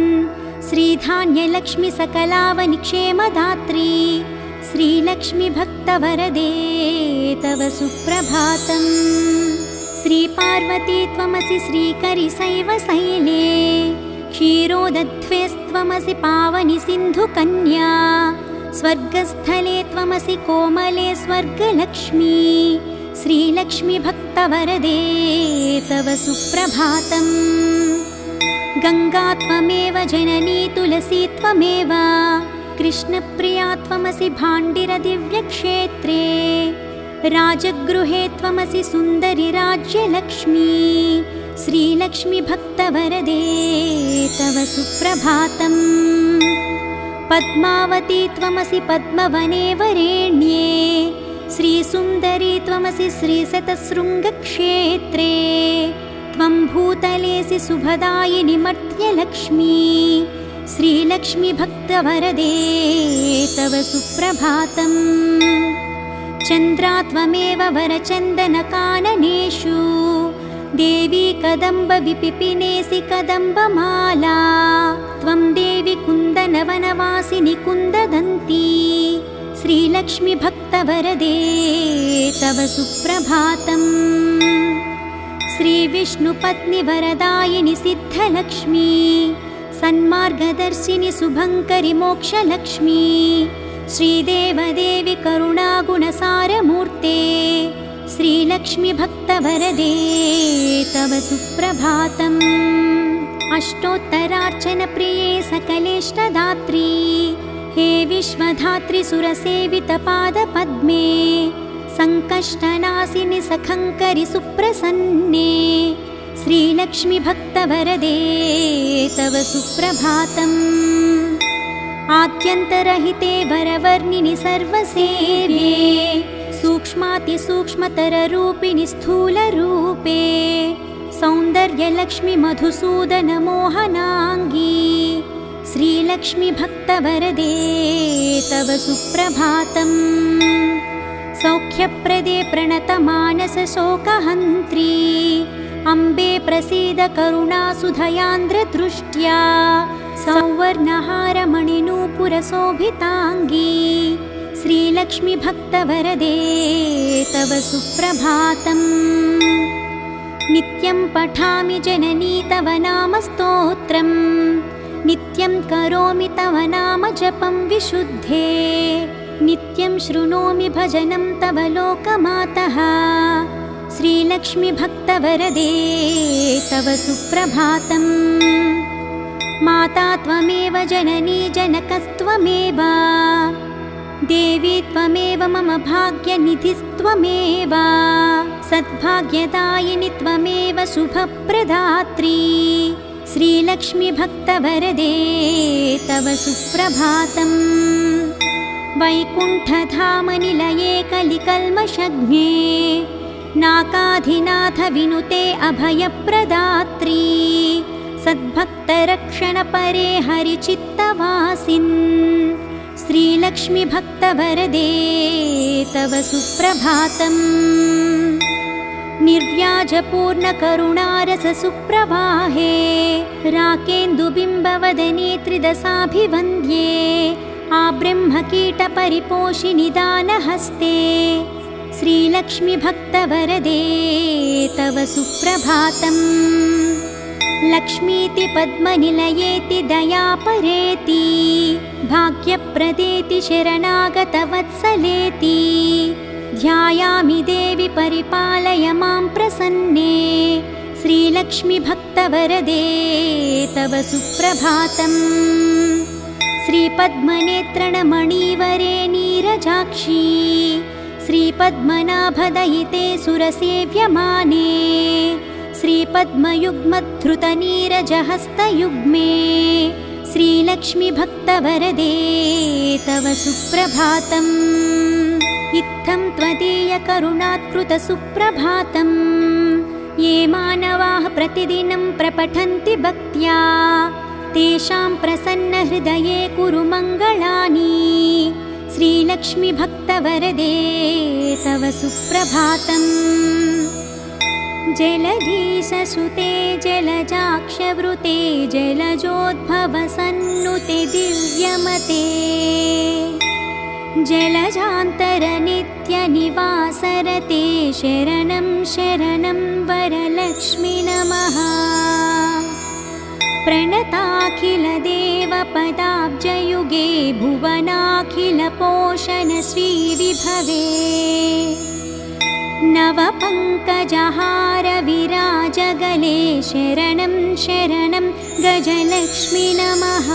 A: श्रीधान्यलक्ष्मी सकलावनिक्षेमदात्री श्रीलक्ष्मी भक्तवरदे तव सुप्रभातम् श्रीपार्वती त्वमसि श्रीकरिशैवशैले क्षीरोदध्वेस्त्वमसि पावनि सिन्धुकन्या स्वर्गस्थले त्वमसि कोमले स्वर्गलक्ष्मी श्रीलक्ष्मी भक्तवरदे तव सुप्रभातम् गङ्गा त्वमेव जननी तुलसी त्वमेव कृष्णप्रिया त्वमसि भाण्डिरदिव्यक्षेत्रे राजगृहे त्वमसि सुन्दरि राज्यलक्ष्मी श्रीलक्ष्मी भक्तवरदे तव सुप्रभातम् पद्मावती त्वमसि पद्मवने वरेण्ये श्रीसुन्दरी त्वमसि श्रीशतशृङ्गक्षेत्रे त्वं भूतलेसि शुभदायिनि मर्त्यलक्ष्मी श्रीलक्ष्मी भक्तवरदे तव सुप्रभातम् चन्द्रा त्वमेव वरचन्दनकाननेषु देवी कदम्बविपिपिनेसि कदम्बमाला त्वं देवी कुन्दनवनवासिनि कुन्ददन्ती श्रीलक्ष्मी भक्तवरदे तव सुप्रभातम् श्रीविष्णुपत्नि वरदायिनि सिद्धलक्ष्मी सन्मार्गदर्शिनि शुभङ्करि मोक्षलक्ष्मी श्रीदेवदेवि करुणागुणसारमूर्ते श्रीलक्ष्मी भक्तवरदे तव सुप्रभातम्। अष्टोत्तरार्चनप्रिये सकलेष्टदात्री हे विश्वधात्री सुरसेवितपादपद्मे सङ्कष्टनाशिनि सखङ्करि सुप्रसन्ने श्रीलक्ष्मी भक्तवरदे तव सुप्रभातम्। आद्यन्तरहिते वरवर्णिनि सर्वसेव्ये सूक्ष्मातिसूक्ष्मतररूपिणि स्थूलरूपे सौन्दर्यलक्ष्मी मधुसूदनमोहनाङ्गी श्रीलक्ष्मी भक्तवरदे तव सुप्रभातम्। सौख्यप्रदे प्रणतमानसशोकहन्त्री अम्बे प्रसीद करुणासुधयान्द्रदृष्ट्या सौवर्णहारमणिनूपुरशोभिताङ्गी श्रीलक्ष्मी भक्तवरदे तव सुप्रभातम्। नित्यं पठामि जननी तव नाम स्तोत्रम् नित्यं करोमि तव नाम जपं विशुद्धे नित्यं शृणोमि भजनं तव लोकमातः श्रीलक्ष्मी भक्तवरदे तव सुप्रभातम्। माता त्वमेव जननी जनकस्त्वमेव देवी त्वमेव मम भाग्यनिधिस्त्वमेव सद्भाग्यदायिनि त्वमेव शुभप्रदात्री श्रीलक्ष्मी भक्तवरदे तव सुप्रभातम्। वैकुण्ठधामनिलये कलिकल्मषज्ञे नाकाधिनाथ विनुते अभयप्रदात्री सद्भक्तरक्षणपरे हरिचित्तवासिन् श्रीलक्ष्मी भक्तवरदे तव सुप्रभातम्। निर्व्याजपूर्णकरुणारससुप्रवाहे राकेन्दुबिम्बवदने त्रिदशाभिवन्द्ये आब्रह्मकीटपरिपोषिनि दानहस्ते श्रीलक्ष्मी भक्तवरदे तव सुप्रभातम्। लक्ष्मीति पद्मनिलयेति दयापरेति भाग्यप्रदेति शरणागतवत्सलेति ध्यायामि देवि परिपालय मां प्रसन्ने श्रीलक्ष्मी भक्तवरदे तव सुप्रभातम्। श्रीपद्मनेत्रणमणिवरे नीरजाक्षी श्रीपद्मनाभदयिते सुरसेव्यमाने श्रीपद्मयुग्मधृतनीरजहस्तयुग्मे श्रीलक्ष्मी भक्तवरदे तव सुप्रभातम्। इत्थं त्वदीयकरुणात्कृतसुप्रभातं ये मानवाः प्रतिदिनं प्रपठन्ति भक्त्या तेषां प्रसन्नहृदये कुरु मङ्गलानि श्रीलक्ष्मी भक्तवरदे तव सुप्रभातम्। जलधीशसुते जलजाक्षवृते जलजोद्भवसन्नुते दिव्यमते जलजान्तरनित्यनिवासरते शरणं शरणं वरलक्ष्मी नमः। प्रणताखिलदेवपदाब्जयुगे भुवनाखिलपोषण श्रीविभवे नवपङ्कजहार विराजगले शरणं शरणं गजलक्ष्मी नमः।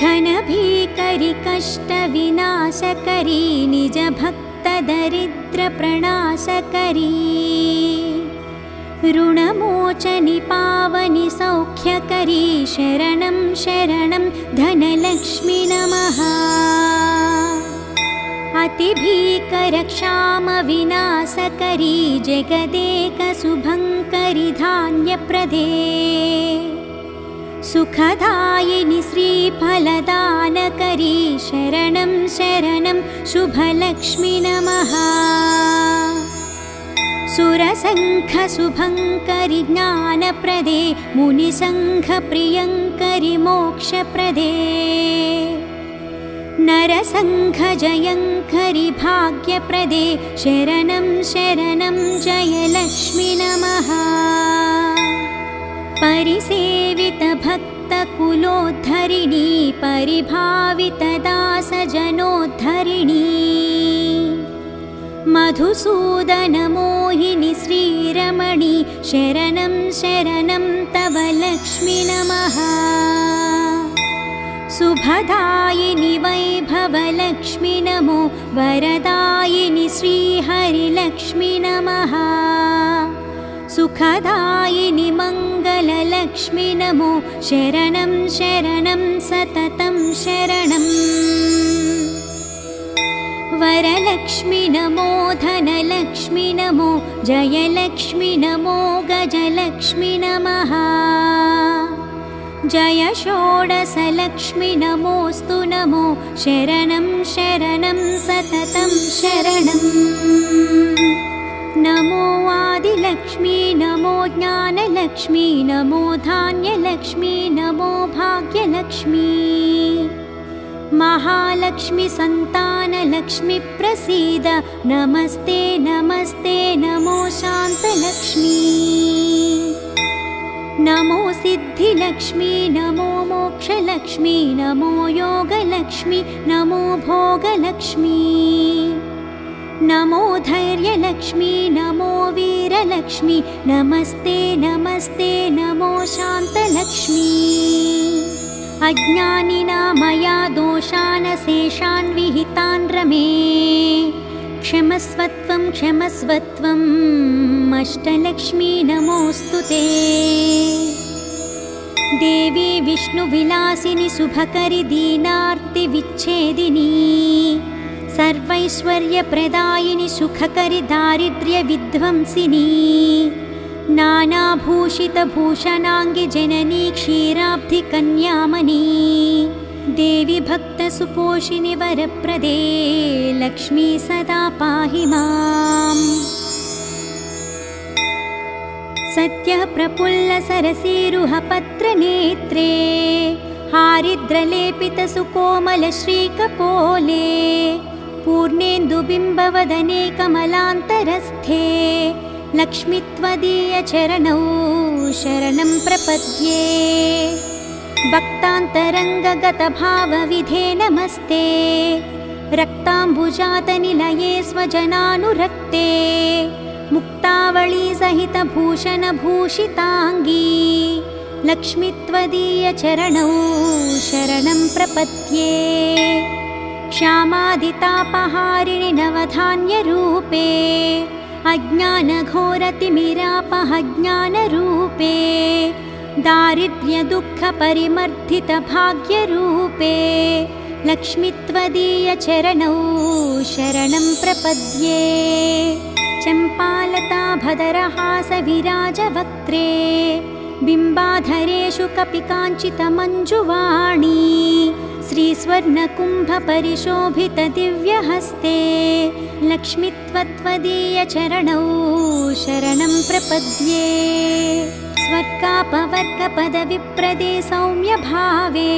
A: घनभीकरि कष्टविनाशकरी निजभक्तदरिद्रप्रणाशकरी ऋणमोचनि पावनि सौख्यकरी शरणं शरणं धनलक्ष्मी नमः। अतिभीकरक्षामविनाशकरी जगदेकशुभङ्करि धान्यप्रदे सुखदायिनि श्रीफलदानकरी शरणं शरणं शुभलक्ष्मी नमः। सुरसङ्घशुभङ्करि ज्ञानप्रदे मुनिसङ्घप्रियङ्करि मोक्षप्रदे नरसङ्घजयङ्करि भाग्यप्रदे शरणं शरणं जयलक्ष्मी परिसेवितभक्तकुलोद्धरिणी परिभावितदासजनोद्धरिणी मधुसूदनमोहिनि श्रीरमणि शरणं शरणं तव लक्ष्मी नमः। शुभदायिनि वैभवलक्ष्मी नमो वरदायिनि श्रीहरिलक्ष्मी नमः। सुखदायिनि मङ्गललक्ष्मी नमो शरणं शरणं सततं शरणम्। वरलक्ष्मी नमो धनलक्ष्मी नमो जयलक्ष्मी नमो गजलक्ष्मी नमः। जय षोडशलक्ष्मी नमोऽस्तु नमो शरणं शरणं सततं शरणम्। नमो आदिलक्ष्मी नमो ज्ञानलक्ष्मी नमो धान्यलक्ष्मी नमो भाग्यलक्ष्मी। महालक्ष्मी संतानलक्ष्मी प्रसीद नमस्ते नमस्ते नमो शान्तलक्ष्मी। नमो सिद्धिलक्ष्मी नमो मोक्षलक्ष्मी नमो योगलक्ष्मी नमो भोगलक्ष्मी। नमो धैर्यलक्ष्मी नमो वीरलक्ष्मी नमस्ते नमस्ते नमो शान्तलक्ष्मी। अज्ञानिना दोषानशेषान् विहितान् रमे क्षमस्वत्वं क्षमस्वत्वम् अष्टलक्ष्मी नमोऽस्तु ते। देवी विष्णुविलासिनि शुभकरि दीनार्तिविच्छेदिनी सर्वैश्वर्यप्रदायिनि सुखकरि दारिद्र्यविध्वंसिनी नानाभूषितभूषणाङ्गि जननी क्षीराब्धिकन्यामणी देवी भक्तसुपोषिणि वरप्रदे लक्ष्मी सदा पाहि माम्। सत्यः प्रफुल्लसरसीरुहपत्रनेत्रे हारिद्रलेपितसुकोमलश्रीकपोले पूर्णेन्दुबिम्बवदने कमलान्तरस्थे लक्ष्मी त्वदीयचरणौ शरणं प्रपद्ये। भक्तान्तरङ्गगतभावविधे नमस्ते रक्ताम्बुजातनिलये स्वजनानुरक्ते मुक्तावळीसहितभूषणभूषिताङ्गी लक्ष्मी त्वदीयचरणौ शरणं प्रपद्ये। श्यामादितापहारिणि नवधान्यरूपे अज्ञानघोरतिमिरापहज्ञानरूपे दारिद्र्यदुःखपरिमर्दितभाग्यरूपे लक्ष्मी त्वदीयचरणौ शरणं प्रपद्ये। चम्पालता भदरहासविराजवक्त्रे बिम्बाधरेषु कपिकाञ्चितमञ्जुवाणी श्रीस्वर्णकुम्भपरिशोभितदिव्यहस्ते लक्ष्मी त्वदीयचरणौ शरणं प्रपद्ये। स्वर्गापवर्गपदविप्रदे सौम्यभावे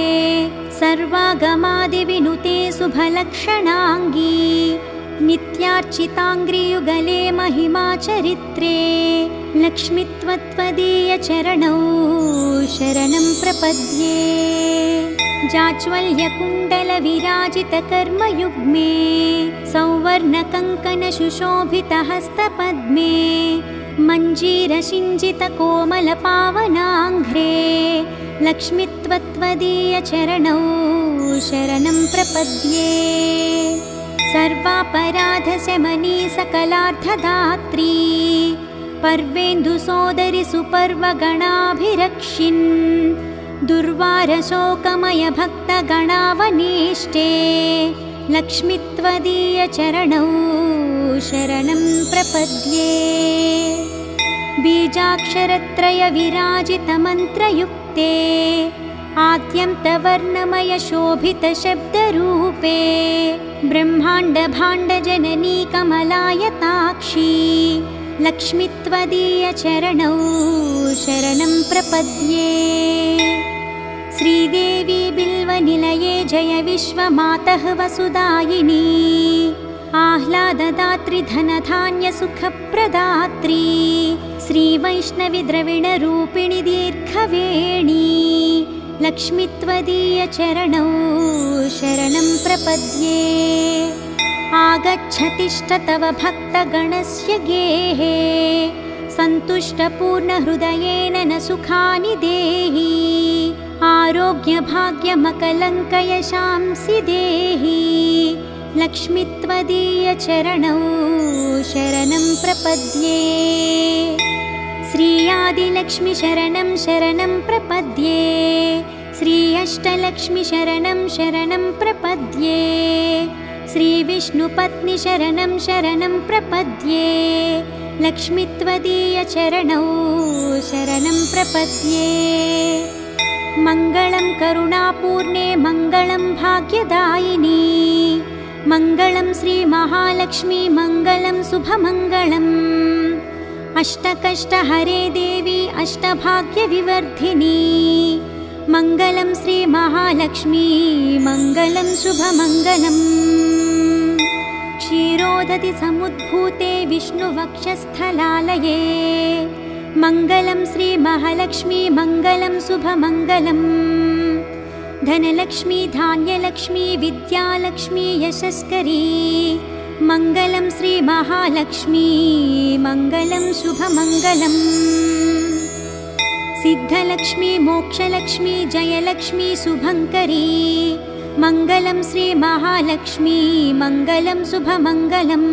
A: सर्वागमादिविनुते शुभलक्षणाङ्गी नित्यार्चिताङ्घ्रियुगले महिमाचरित्रे लक्ष्मी त्वदीयचरणौ शरणं प्रपद्ये। जाज्वल्यकुण्डलविराजितकर्मयुग्मे सौवर्णकङ्कणसुशोभितहस्तपद्मे मञ्जीरसिञ्जितकोमलपावनाङ्घ्रे लक्ष्मी त्वदीयचरणौ शरणं प्रपद्ये। सर्वापराधशमनी सकलार्थदात्री पर्वेन्दुसोदरि सुपर्वगणाभिरक्षिन् दुर्वारशोकमयभक्तगणावनेष्टे लक्ष्मी त्वदीयचरणौ शरणं प्रपद्ये। बीजाक्षरत्रयविराजितमन्त्रयुक्ते आद्यन्तवर्णमयशोभितशब्दरूपे ब्रह्माण्डभाण्डजननी कमलायताक्षी लक्ष्मी त्वदीयचरणौ शरणं प्रपद्ये। श्रीदेवी बिल्वनिलये जय विश्वमातः वसुदायिनी आह्लाददात्री धनधान्यसुखप्रदात्री श्रीवैष्णवी द्रविणरूपिणि दीर्घवेणी लक्ष्मी त्वदीयचरणौ शरणं प्रपद्ये। आगच्छतिष्ठ तव भक्तगणस्य गेहे सन्तुष्टपूर्णहृदयेन न सुखानि देहि। आरोग्यभाग्यमकलङ्कयशांसि देहि लक्ष्मी त्वदीयचरणौ शरणं प्रपद्ये। श्री आदिलक्ष्मी शरणं शरणं प्रपद्ये। श्री अष्टलक्ष्मी शरणं शरणं प्रपद्ये। श्री विष्णुपत्नी शरणं शरणं प्रपद्ये लक्ष्मी त्वदीयचरणौ शरणं प्रपद्ये। मङ्गलं करुणापूर्णे मङ्गलं भाग्यदायिनी मङ्गलं श्रीमहालक्ष्मी मङ्गलं शुभमङ्गलम्। अष्टकष्टहरे देवी अष्टभाग्यविवर्धिनी मङ्गलं श्रीमहालक्ष्मी मङ्गलं शुभमङ्गलम्। क्षीरोदधि समुद्भूते विष्णुवक्षस्थलालये मङ्गलं श्रीमहालक्ष्मी मङ्गलं शुभमङ्गलम्। धनलक्ष्मी धान्यलक्ष्मी विद्यालक्ष्मी यशस्करी मङ्गलं श्रीमहालक्ष्मी मङ्गलं शुभमङ्गलम्। सिद्धलक्ष्मी मोक्षलक्ष्मी जयलक्ष्मी शुभङ्करी मङ्गलं श्रीमहालक्ष्मी मङ्गलं शुभमङ्गलम्।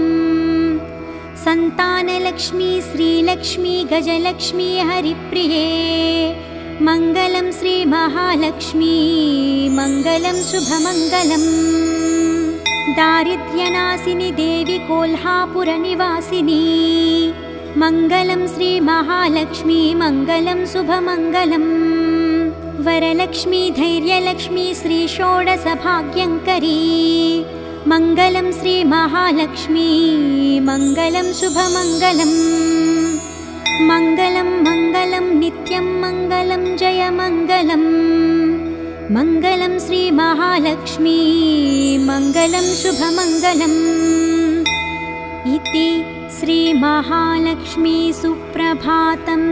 A: सन्तानलक्ष्मी श्रीलक्ष्मी गजलक्ष्मी हरिप्रिये मङ्गलं श्रीमहालक्ष्मी मङ्गलं शुभमङ्गलम्। दारिद्र्यनाशिनि देवी कोल्हापुरनिवासिनी मङ्गलं श्रीमहालक्ष्मी मङ्गलं शुभमङ्गलम्। वरलक्ष्मी धैर्यलक्ष्मी श्रीषोडशभाग्यङ्करी मङ्गलं श्रीमहालक्ष्मी मङ्गलं शुभमङ्गलम्। मङ्गलं मङ्गलं नित्यं मङ्गलं जयमङ्गलम् मङ्गलं श्रीमहालक्ष्मी मङ्गलं शुभमङ्गलम्। इति श्रीमहालक्ष्मी सुप्रभातं